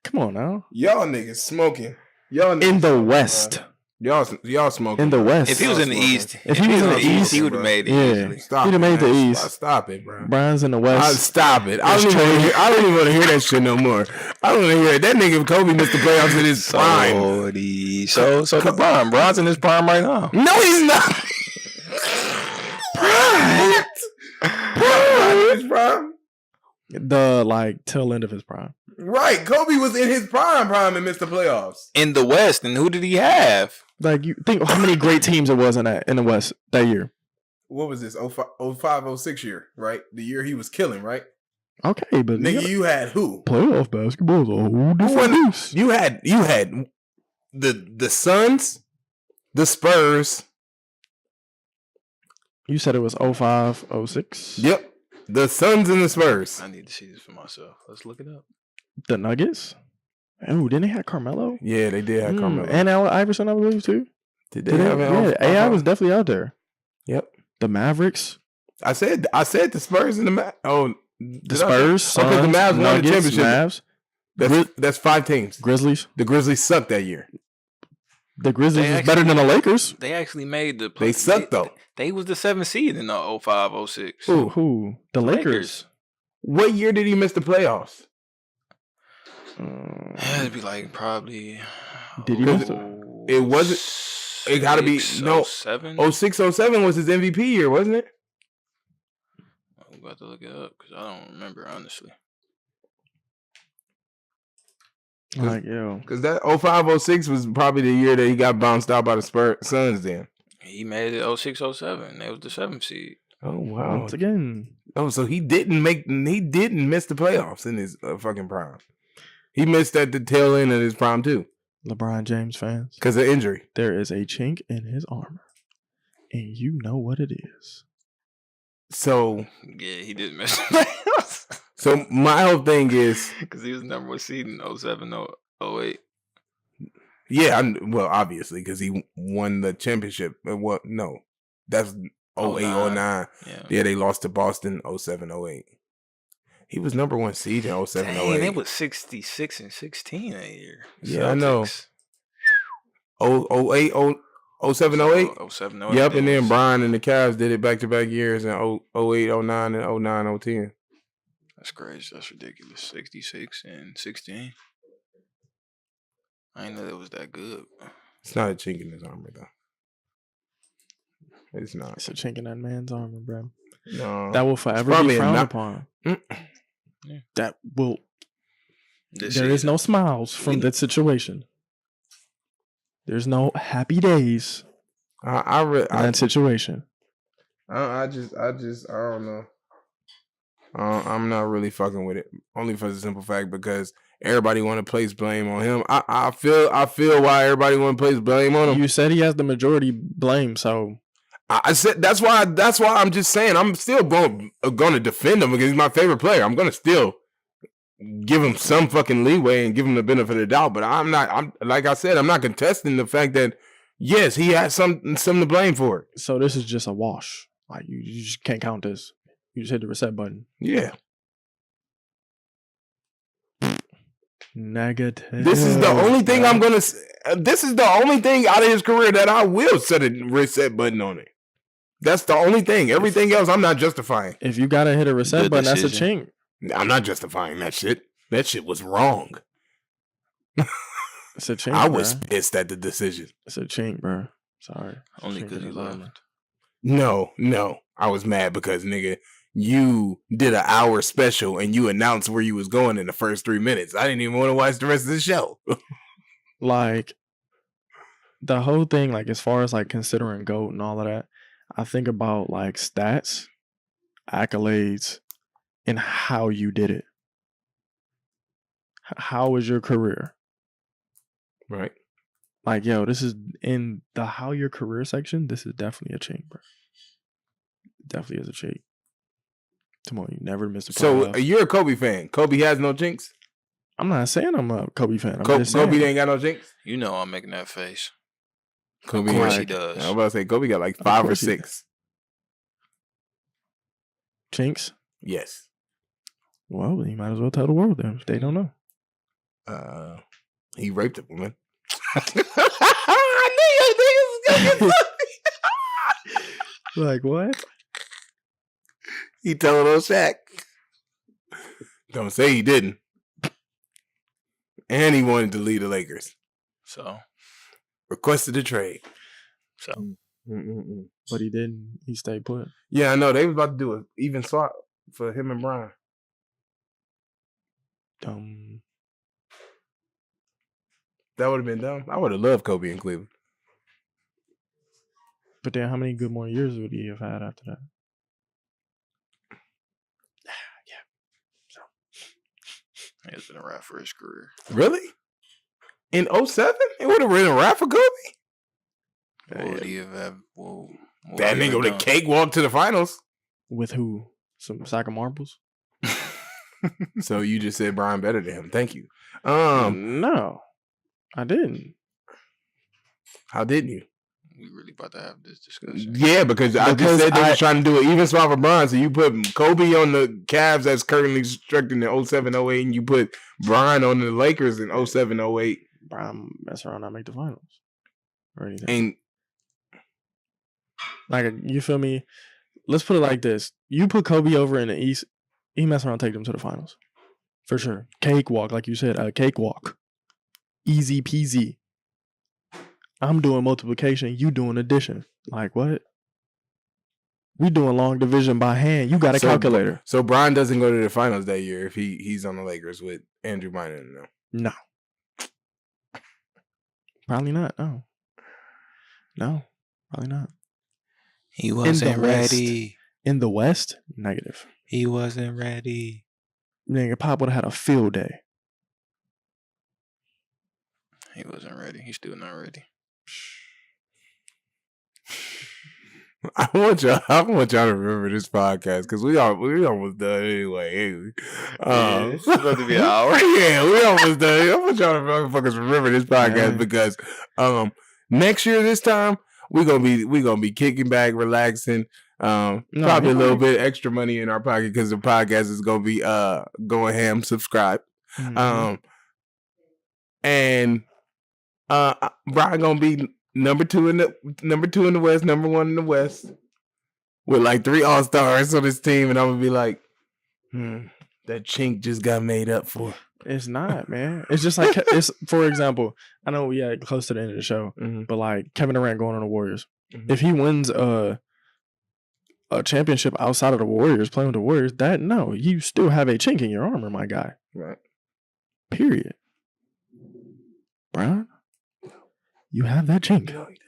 Speaker 3: Come on now.
Speaker 2: Y'all niggas smoking. Y'all niggas
Speaker 3: In the
Speaker 2: smoking,
Speaker 3: West.
Speaker 2: bro. Y'all smoking.
Speaker 3: In the West.
Speaker 4: If he was in the East,
Speaker 3: If he was in the East,
Speaker 4: he would have made it
Speaker 3: yeah.
Speaker 4: easily.
Speaker 2: Stop
Speaker 3: He'd have
Speaker 2: it,
Speaker 3: made the
Speaker 2: man.
Speaker 3: East.
Speaker 2: Stop it, bro.
Speaker 3: Brian's in the West.
Speaker 2: Stop it. I don't even want to hear that shit no more. I don't want to hear it. That nigga Kobe missed the playoffs in his prime.
Speaker 4: So LeBron. Bron's in his prime right now.
Speaker 2: No, he's not. Prime in his prime.
Speaker 3: The like tail end of his prime.
Speaker 2: Right. Kobe was in his prime and missed the playoffs.
Speaker 4: In the West, and who did he have?
Speaker 3: Like you think how many great teams it was in the West that year.
Speaker 2: What was this? 05, 06 year, right? The year he was killing, right?
Speaker 3: Okay, but
Speaker 2: Nigga, you had who?
Speaker 3: playoff basketball is a whole
Speaker 2: Who
Speaker 3: different
Speaker 2: won?
Speaker 3: beast.
Speaker 2: You had the Suns, the Spurs.
Speaker 3: You said it was 05, 06.
Speaker 2: Yep. The Suns and the Spurs.
Speaker 4: I need to see this for myself. Let's look it up.
Speaker 3: The Nuggets. Oh, didn't they have Carmelo?
Speaker 2: Yeah, they did have Carmelo.
Speaker 3: And Allen Iverson, I believe too.
Speaker 2: Did they have it?
Speaker 3: Yeah, AI was definitely out there.
Speaker 2: Yep.
Speaker 3: The Mavericks,
Speaker 2: I said the Spurs and the
Speaker 3: the Spurs, Suns,
Speaker 2: the Mavs won the
Speaker 3: Nuggets,
Speaker 2: championship.
Speaker 3: Mavs,
Speaker 2: That's 5 teams.
Speaker 3: Grizzlies.
Speaker 2: The Grizzlies sucked that year.
Speaker 3: The Grizzlies
Speaker 4: They
Speaker 3: is better than the Lakers.
Speaker 4: They actually made the.
Speaker 2: They sucked though.
Speaker 4: They was the 7th seed in the 05, 06.
Speaker 3: Who? The Lakers.
Speaker 2: What year did he miss the playoffs?
Speaker 4: It'd be like probably.
Speaker 3: Did he miss
Speaker 2: It wasn't. It got to be no.
Speaker 4: 07.
Speaker 2: 06, 07 was his MVP year, wasn't it?
Speaker 4: I'm about to look it up because I don't remember honestly.
Speaker 3: Like, yo.
Speaker 2: Because that 05, 06 was probably the year that he got bounced out by the Suns then.
Speaker 4: He made it 06, 07. They was the 7th seed.
Speaker 2: Oh, wow.
Speaker 3: Once again.
Speaker 2: Oh, so he didn't miss the playoffs in his fucking prime. He missed at the tail end of his prime too.
Speaker 3: LeBron James fans.
Speaker 2: Because of injury.
Speaker 3: There is a chink in his armor. And you know what it is.
Speaker 2: So
Speaker 4: Yeah, he did miss.
Speaker 2: So my whole thing is
Speaker 4: because he was number one seed in 07, 08.
Speaker 2: Yeah, well, obviously because he won the championship. Well, no, that's 08, 09. Yeah, they lost to Boston 07, 08. He was number one seed in 07, 08.
Speaker 4: They was 66 and 16 that year.
Speaker 2: Yeah,
Speaker 4: Celtics.
Speaker 2: I know. 08, 07, 08?
Speaker 4: 07, 08.
Speaker 2: Yep, and then Brian and the Cavs did it back-to-back years in 08, 09, and 09, 010.
Speaker 4: That's crazy. That's ridiculous. 66 and 16. I didn't know that was that good.
Speaker 2: It's not a chink in his armor, though. It's not.
Speaker 3: It's a chink in that man's armor, bro.
Speaker 2: No.
Speaker 3: That will forever be frowned upon. That will... There is no smiles from that situation. There's no happy days in that situation.
Speaker 2: I don't know. I'm not really fucking with it. Only for the simple fact because everybody want to place blame on him. I feel why everybody want to place blame on him.
Speaker 3: You said he has the majority blame, so
Speaker 2: I said that's why I'm just saying I'm still going to defend him because he's my favorite player. I'm going to still give him some fucking leeway and give him the benefit of the doubt. But I'm like I said, I'm not contesting the fact that yes, he has something to blame for it.
Speaker 3: So this is just a wash. Like you just can't count this. You just hit the reset button.
Speaker 2: Yeah.
Speaker 3: Negative.
Speaker 2: This is the only thing I'm gonna. This is the only thing out of his career that I will set a reset button on it. That's the only thing. Everything else, I'm not justifying.
Speaker 3: If you gotta hit a reset button, that's a chink.
Speaker 2: I'm not justifying that shit. That shit was wrong.
Speaker 3: It's a chink.
Speaker 2: I was pissed at the decision.
Speaker 3: It's a chink, bro. Sorry.
Speaker 4: Only because you left.
Speaker 2: No. I was mad because nigga, you did an hour special and you announced where you was going in the first 3 minutes. I didn't even want to watch the rest of the show.
Speaker 3: Like the whole thing, like as far as like considering GOAT and all of that, I think about like stats, accolades, and how you did it. How was your career?
Speaker 2: Right.
Speaker 3: Like, yo, this is in the how your career section. This is definitely a chink, bro. Definitely is a chink. Come on, you never missed a playoff.
Speaker 2: So you're a Kobe fan. Kobe has no jinx?
Speaker 3: I'm not saying I'm a Kobe fan. I'm
Speaker 2: Kobe
Speaker 3: just saying.
Speaker 2: ain't got no jinx?
Speaker 4: You know I'm making that face.
Speaker 2: Kobe,
Speaker 4: of course he does.
Speaker 2: I was about to say Kobe got like 5 or 6.
Speaker 3: Chinks?
Speaker 2: Yes.
Speaker 3: Well, you might as well tell the world then if they don't know.
Speaker 2: He raped a woman. I knew you niggas was gonna get
Speaker 3: Like what?
Speaker 2: He telling on Shaq. Don't say he didn't. And he wanted to lead the Lakers.
Speaker 4: So
Speaker 2: requested a trade.
Speaker 4: So
Speaker 3: But he didn't. He stayed put.
Speaker 2: Yeah, I know. They was about to do an even swap for him and Brian. That would have been dumb. I would have loved Kobe in Cleveland.
Speaker 3: But then how many good more years would he have had after that? Yeah. So
Speaker 4: it's been a wrap for his career.
Speaker 2: Really? In 07? It would have been a wrap for Kobe?
Speaker 4: What would he have had?
Speaker 2: That nigga would have cakewalked to the finals.
Speaker 3: With who? Some sack of marbles?
Speaker 2: So you just said Brian better than him. Thank you.
Speaker 3: No, I didn't.
Speaker 2: How didn't you?
Speaker 4: We really about to have this discussion.
Speaker 2: Yeah, because I just said they was trying to do an even swap for Brian. So you put Kobe on the Cavs that's currently constructing in 07, 08, and you put Brian on the Lakers in 07, 08.
Speaker 3: Brian mess around not make the finals or anything.
Speaker 2: And
Speaker 3: like, you feel me? Let's put it like this. You put Kobe over in the East, he mess around, take them to the finals. For sure. Cakewalk, like you said, a cakewalk. Easy peasy. I'm doing multiplication, you doing addition. Like what? We doing long division by hand. You got a calculator.
Speaker 2: So Brian doesn't go to the finals that year if he's on the Lakers with Andrew Bynum now.
Speaker 3: No. Probably not. No, probably not.
Speaker 4: He wasn't ready.
Speaker 3: In the West, negative.
Speaker 4: He wasn't ready.
Speaker 3: Nigga, Pop would have had a field day.
Speaker 4: He wasn't ready. He's still not ready.
Speaker 2: I want y'all to remember this podcast because we almost done anyway.
Speaker 4: It's about to be an hour.
Speaker 2: Yeah, we almost done. I want y'all to motherfuckers remember this podcast because next year this time we gonna be kicking back, relaxing. Probably a little bit extra money in our pocket because the podcast is gonna be going ham. Subscribe. And Brian gonna be number two in the West, number one in the West, with like 3 all-stars on this team, and I'm gonna be like, that chink just got made up for.
Speaker 3: It's not, man. It's just like for example, I know we are close to the end of the show, but like Kevin Durant going on the Warriors, if he wins a championship outside of the Warriors, playing with the Warriors, you still have a chink in your armor, my guy.
Speaker 2: Right.
Speaker 3: Period. Brian, you have that chink.
Speaker 2: No, he doesn't.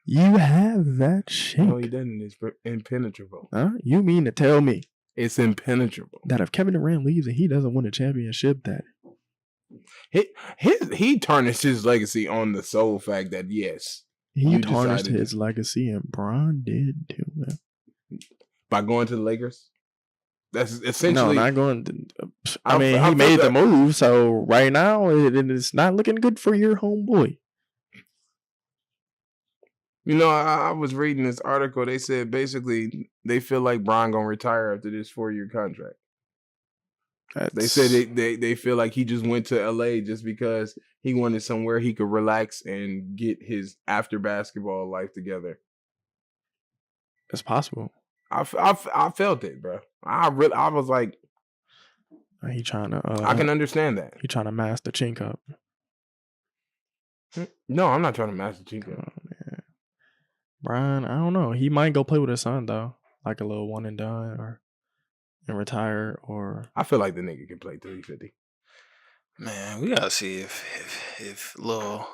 Speaker 3: You have that chink.
Speaker 2: No, he doesn't. It's impenetrable.
Speaker 3: Huh? You mean to tell me
Speaker 2: it's impenetrable
Speaker 3: that if Kevin Durant leaves and he doesn't win a championship, that
Speaker 2: he tarnished his legacy on the sole fact that yes,
Speaker 3: he tarnished his legacy, and Bron did too, man.
Speaker 2: By going to the Lakers? That's essentially...
Speaker 3: No, not going to... I mean, he made the move, so right now, it's not looking good for your homeboy.
Speaker 2: You know, I was reading this article. They said basically they feel like Bron gonna retire after this 4-year contract. They said they feel like he just went to LA just because he wanted somewhere he could relax and get his after basketball life together.
Speaker 3: It's possible.
Speaker 2: I felt it, bro. I was like,
Speaker 3: he trying to.
Speaker 2: I can understand that.
Speaker 3: He trying to mask the chink up.
Speaker 2: No, I'm not trying to mask the chink up.
Speaker 3: Oh, man. Brian, I don't know. He might go play with his son though, like a little one and done, and retire. Or
Speaker 2: I feel like the nigga can play 350.
Speaker 4: Man, we gotta see if Lil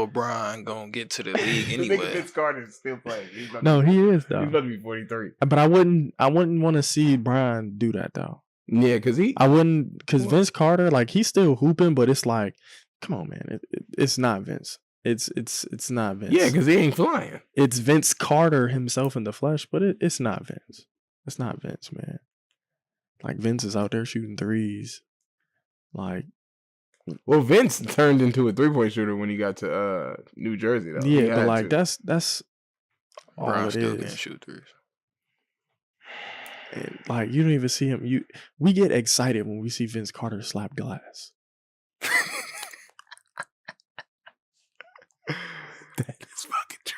Speaker 4: Brian gonna get to the league anyway.
Speaker 2: The nigga Vince Carter is still playing.
Speaker 3: He is though.
Speaker 2: He's about to be 43.
Speaker 3: But I wouldn't want to see Brian do that though.
Speaker 2: Yeah, because
Speaker 3: Vince Carter, like, he's still hooping, but it's like, come on, man, it's not Vince. It's not Vince.
Speaker 2: Yeah, because he ain't flying.
Speaker 3: It's Vince Carter himself in the flesh, but it's not Vince. It's not Vince, man. Like, Vince is out there shooting threes. Like,
Speaker 2: well, Vince turned into a 3-point shooter when he got to New Jersey, though.
Speaker 3: Yeah, but like that's all
Speaker 4: Brian
Speaker 3: it
Speaker 4: still
Speaker 3: is.
Speaker 4: can't shoot threes.
Speaker 3: And, like, you don't even see him. We get excited when we see Vince Carter slap glass.
Speaker 2: That is fucking true,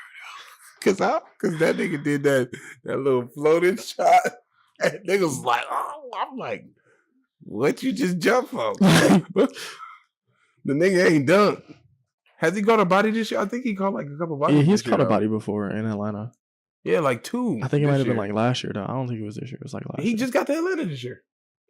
Speaker 2: though. Because that nigga did that little floating shot. And niggas was like, oh, I'm like, what you just jump for? The nigga ain't done. Has he caught a body this year? I think he caught like a couple bodies.
Speaker 3: Yeah, he's caught a body before in Atlanta.
Speaker 2: Yeah, like 2.
Speaker 3: I think it might have been like last year, though. I don't think it was this year. It was like last year.
Speaker 2: He just got to Atlanta this year.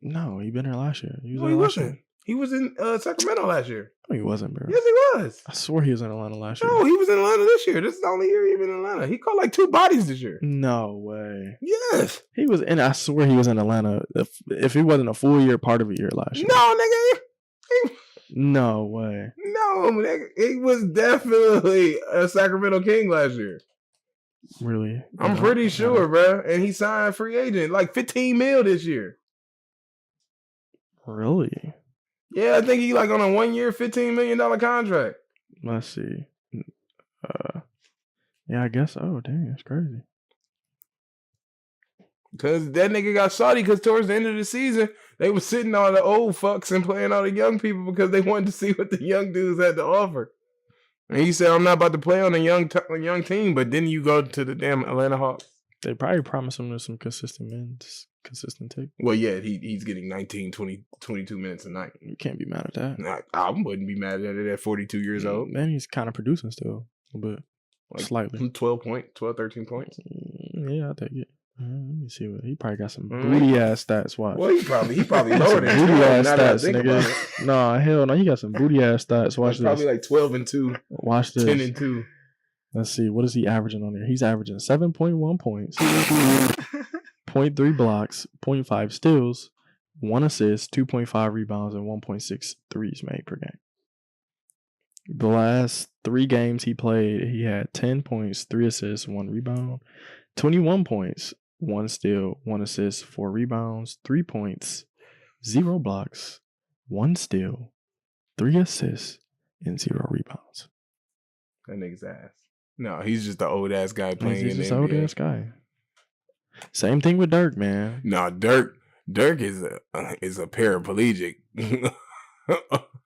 Speaker 3: No, he been here last year. He
Speaker 2: No, he wasn't. He was in Sacramento last year.
Speaker 3: No, he wasn't, bro.
Speaker 2: Yes, he was.
Speaker 3: I swore he was in Atlanta last year.
Speaker 2: No, he was in Atlanta this year. This is the only year he been in Atlanta. He caught like 2 bodies this year.
Speaker 3: No way.
Speaker 2: Yes.
Speaker 3: He was in. I swear he was in Atlanta. If he wasn't a full year part of a year last year.
Speaker 2: No, nigga.
Speaker 3: No way.
Speaker 2: No, nigga. He was definitely a Sacramento King last year.
Speaker 3: Really?
Speaker 2: I'm pretty sure, bro. And he signed free agent, like $15 million this year.
Speaker 3: Really?
Speaker 2: Yeah, I think he like on a 1-year, $15 million contract.
Speaker 3: Let's see. Yeah, I guess. Oh, dang, that's crazy.
Speaker 2: Because that nigga got shorty because towards the end of the season, they were sitting on the old fucks and playing all the young people because they wanted to see what the young dudes had to offer. And he said, I'm not about to play on a young team, but then you go to the damn Atlanta Hawks.
Speaker 3: They probably promised him some consistent minutes, consistent take.
Speaker 2: Well, yeah, he's getting 19, 20, 22 minutes a night.
Speaker 3: You can't be mad at that.
Speaker 2: I wouldn't be mad at it at 42 years old.
Speaker 3: Man, he's kind of producing still a little bit. Like slightly. 13
Speaker 2: points.
Speaker 3: Yeah, I'll take it. Let me see what he probably got some booty ass stats. Watch.
Speaker 2: Well, he probably lower than
Speaker 3: booty ass stats, nigga. Nah, hell no, he got some booty ass stats. Watch this.
Speaker 2: Probably like 12-2.
Speaker 3: Watch this.
Speaker 2: 10-2.
Speaker 3: Let's see. What is he averaging on there? He's averaging 7.1 points, 0.3 blocks, 0.5 steals, 1 assist, 2.5 rebounds, and 1.6 threes made per game. The last 3 games he played, he had 10 points, 3 assists, 1 rebound, 21 points, 1 steal, 1 assist, 4 rebounds, 3 points, 0 blocks, 1 steal, 3 assists, and 0 rebounds.
Speaker 2: That nigga's ass. No, he's just the old ass guy playing
Speaker 3: He's
Speaker 2: in the
Speaker 3: just an old
Speaker 2: NBA.
Speaker 3: ass guy. Same thing with Dirk, man.
Speaker 2: No, Dirk is a paraplegic.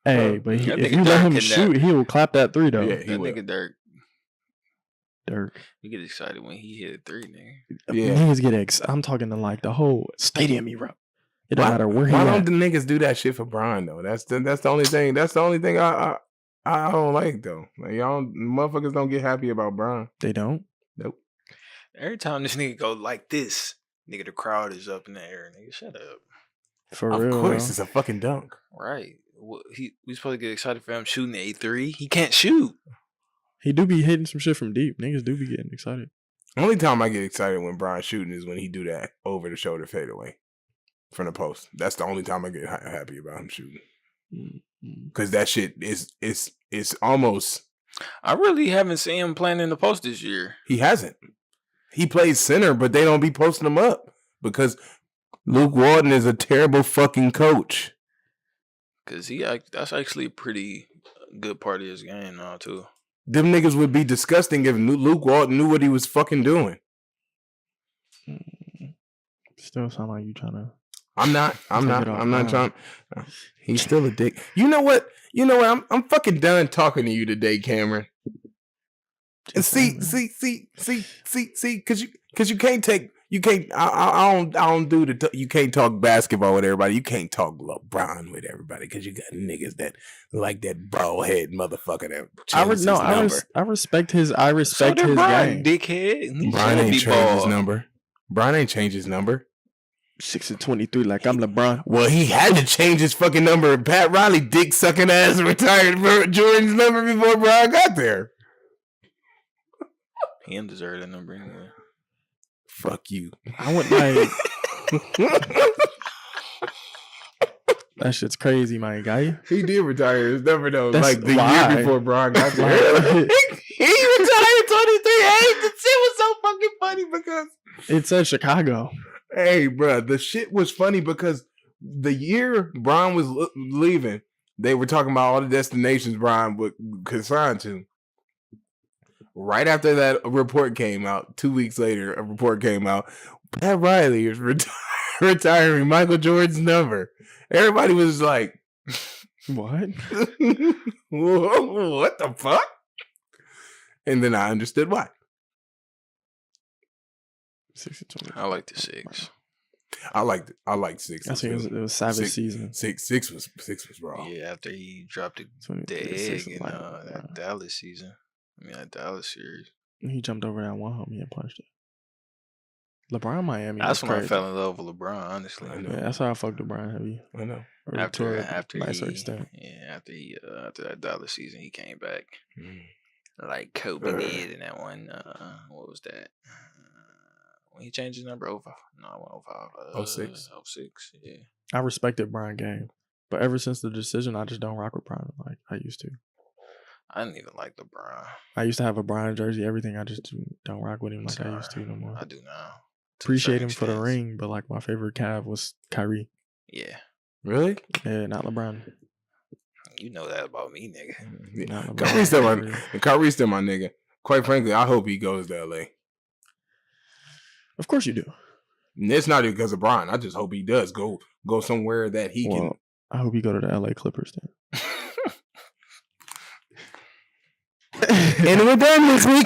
Speaker 3: Hey, but
Speaker 4: That
Speaker 3: if
Speaker 4: nigga
Speaker 3: you let
Speaker 4: Dirk
Speaker 3: him
Speaker 4: can
Speaker 3: shoot, he will clap that 3 though.
Speaker 2: Yeah,
Speaker 4: That
Speaker 2: he will.
Speaker 4: nigga
Speaker 3: Dirk.
Speaker 4: you get excited when he hit a 3, nigga.
Speaker 2: Yeah.
Speaker 3: Niggas get I'm talking to like the whole stadium erupt. It don't matter where he
Speaker 2: Why
Speaker 3: at.
Speaker 2: don't the niggas do that shit for Brian though? That's the only thing. That's the only thing I don't like though. Like y'all motherfuckers don't get happy about Brian.
Speaker 3: They don't?
Speaker 2: Nope.
Speaker 4: Every time this nigga go like this, nigga, the crowd is up in the air. Nigga, shut up.
Speaker 3: For
Speaker 2: Of
Speaker 3: real.
Speaker 2: course,
Speaker 3: though.
Speaker 2: it's a fucking dunk.
Speaker 4: Right. We supposed to get excited for him shooting a 3. He can't shoot.
Speaker 3: He do be hitting some shit from deep. Niggas do be getting excited.
Speaker 2: Only time I get excited when Brian's shooting is when he do that over the shoulder fadeaway from the post. That's the only time I get happy about him shooting. Because that shit is almost.
Speaker 4: I really haven't seen him playing in the post this year.
Speaker 2: He hasn't. He plays center, but they don't be posting him up because Luke Walton is a terrible fucking coach.
Speaker 4: Because that's actually a pretty good part of his game now, too.
Speaker 2: Them niggas would be disgusting if Luke Walton knew what he was fucking doing.
Speaker 3: Still sound like you trying to.
Speaker 2: I'm not
Speaker 3: now.
Speaker 2: trying. He's still a dick. You know what? I'm fucking done talking to you today, Cameron. And see, because you can't take. You can't. I don't do the. You can't talk basketball with everybody. You can't talk LeBron with everybody because you got niggas that like that bald head motherfucker that changes his number.
Speaker 3: I respect his. I respect
Speaker 4: so
Speaker 3: his
Speaker 4: Brian,
Speaker 3: game.
Speaker 4: dickhead.
Speaker 2: Brian ain't changed his number. Brian ain't changed his number.
Speaker 3: 6-23, like I'm LeBron.
Speaker 2: Well, he had to change his fucking number. Pat Riley, dick sucking ass, retired Jordan's number before Brian got there.
Speaker 4: He didn't deserve that number anyway.
Speaker 2: Fuck you.
Speaker 3: I went like that shit's crazy, my guy.
Speaker 2: He did retire his number though,
Speaker 3: That's
Speaker 2: like the
Speaker 3: why.
Speaker 2: year before Brian got there. He retired 23. Hey, the shit was so fucking funny because
Speaker 3: It said Chicago.
Speaker 2: hey, bro, the shit was funny because the year Brian was leaving, they were talking about all the destinations Brian would consign to. Right after that report came out, 2 weeks later, a report came out. Pat Riley is retiring Michael Jordan's number. Everybody was like,
Speaker 3: What?
Speaker 2: what the fuck? And then I understood why.
Speaker 3: 6-20.
Speaker 4: I like the 6.
Speaker 2: I liked 6.
Speaker 3: I think it was Savage season.
Speaker 2: 6 was raw.
Speaker 4: Yeah, after he dropped the
Speaker 3: 26
Speaker 4: egg in that Dallas season. I mean, that Dallas series.
Speaker 3: He jumped over that one homie and punched it. LeBron Miami.
Speaker 4: That's when
Speaker 3: crazy.
Speaker 4: I fell in love with LeBron, honestly.
Speaker 2: I know.
Speaker 3: Yeah, that's how I fucked LeBron heavy.
Speaker 2: I know.
Speaker 3: Or
Speaker 4: After
Speaker 3: nicer extent.
Speaker 4: after that Dallas season, he came back like Kobe did in that one. What was that? When he changed his number 05. No, 05.
Speaker 2: 06.
Speaker 4: 06. Yeah.
Speaker 3: I respected Brian game, but ever since the decision, I just don't rock with Brian like I used to.
Speaker 4: I didn't even like LeBron.
Speaker 3: I used to have a Brian jersey, everything. I just don't rock with him like I used to no more.
Speaker 4: I do now.
Speaker 3: Appreciate him for the ring, but like my favorite Cav was Kyrie.
Speaker 4: Yeah.
Speaker 2: Really?
Speaker 3: Yeah, not LeBron.
Speaker 4: You know that about me, nigga.
Speaker 3: Not LeBron.
Speaker 2: Kyrie's still my nigga. Quite frankly, I hope he goes to LA.
Speaker 3: Of course you do.
Speaker 2: And it's not because of Brian. I just hope he does go somewhere that he can.
Speaker 3: I hope you go to the LA Clippers then.
Speaker 2: And we're done this week.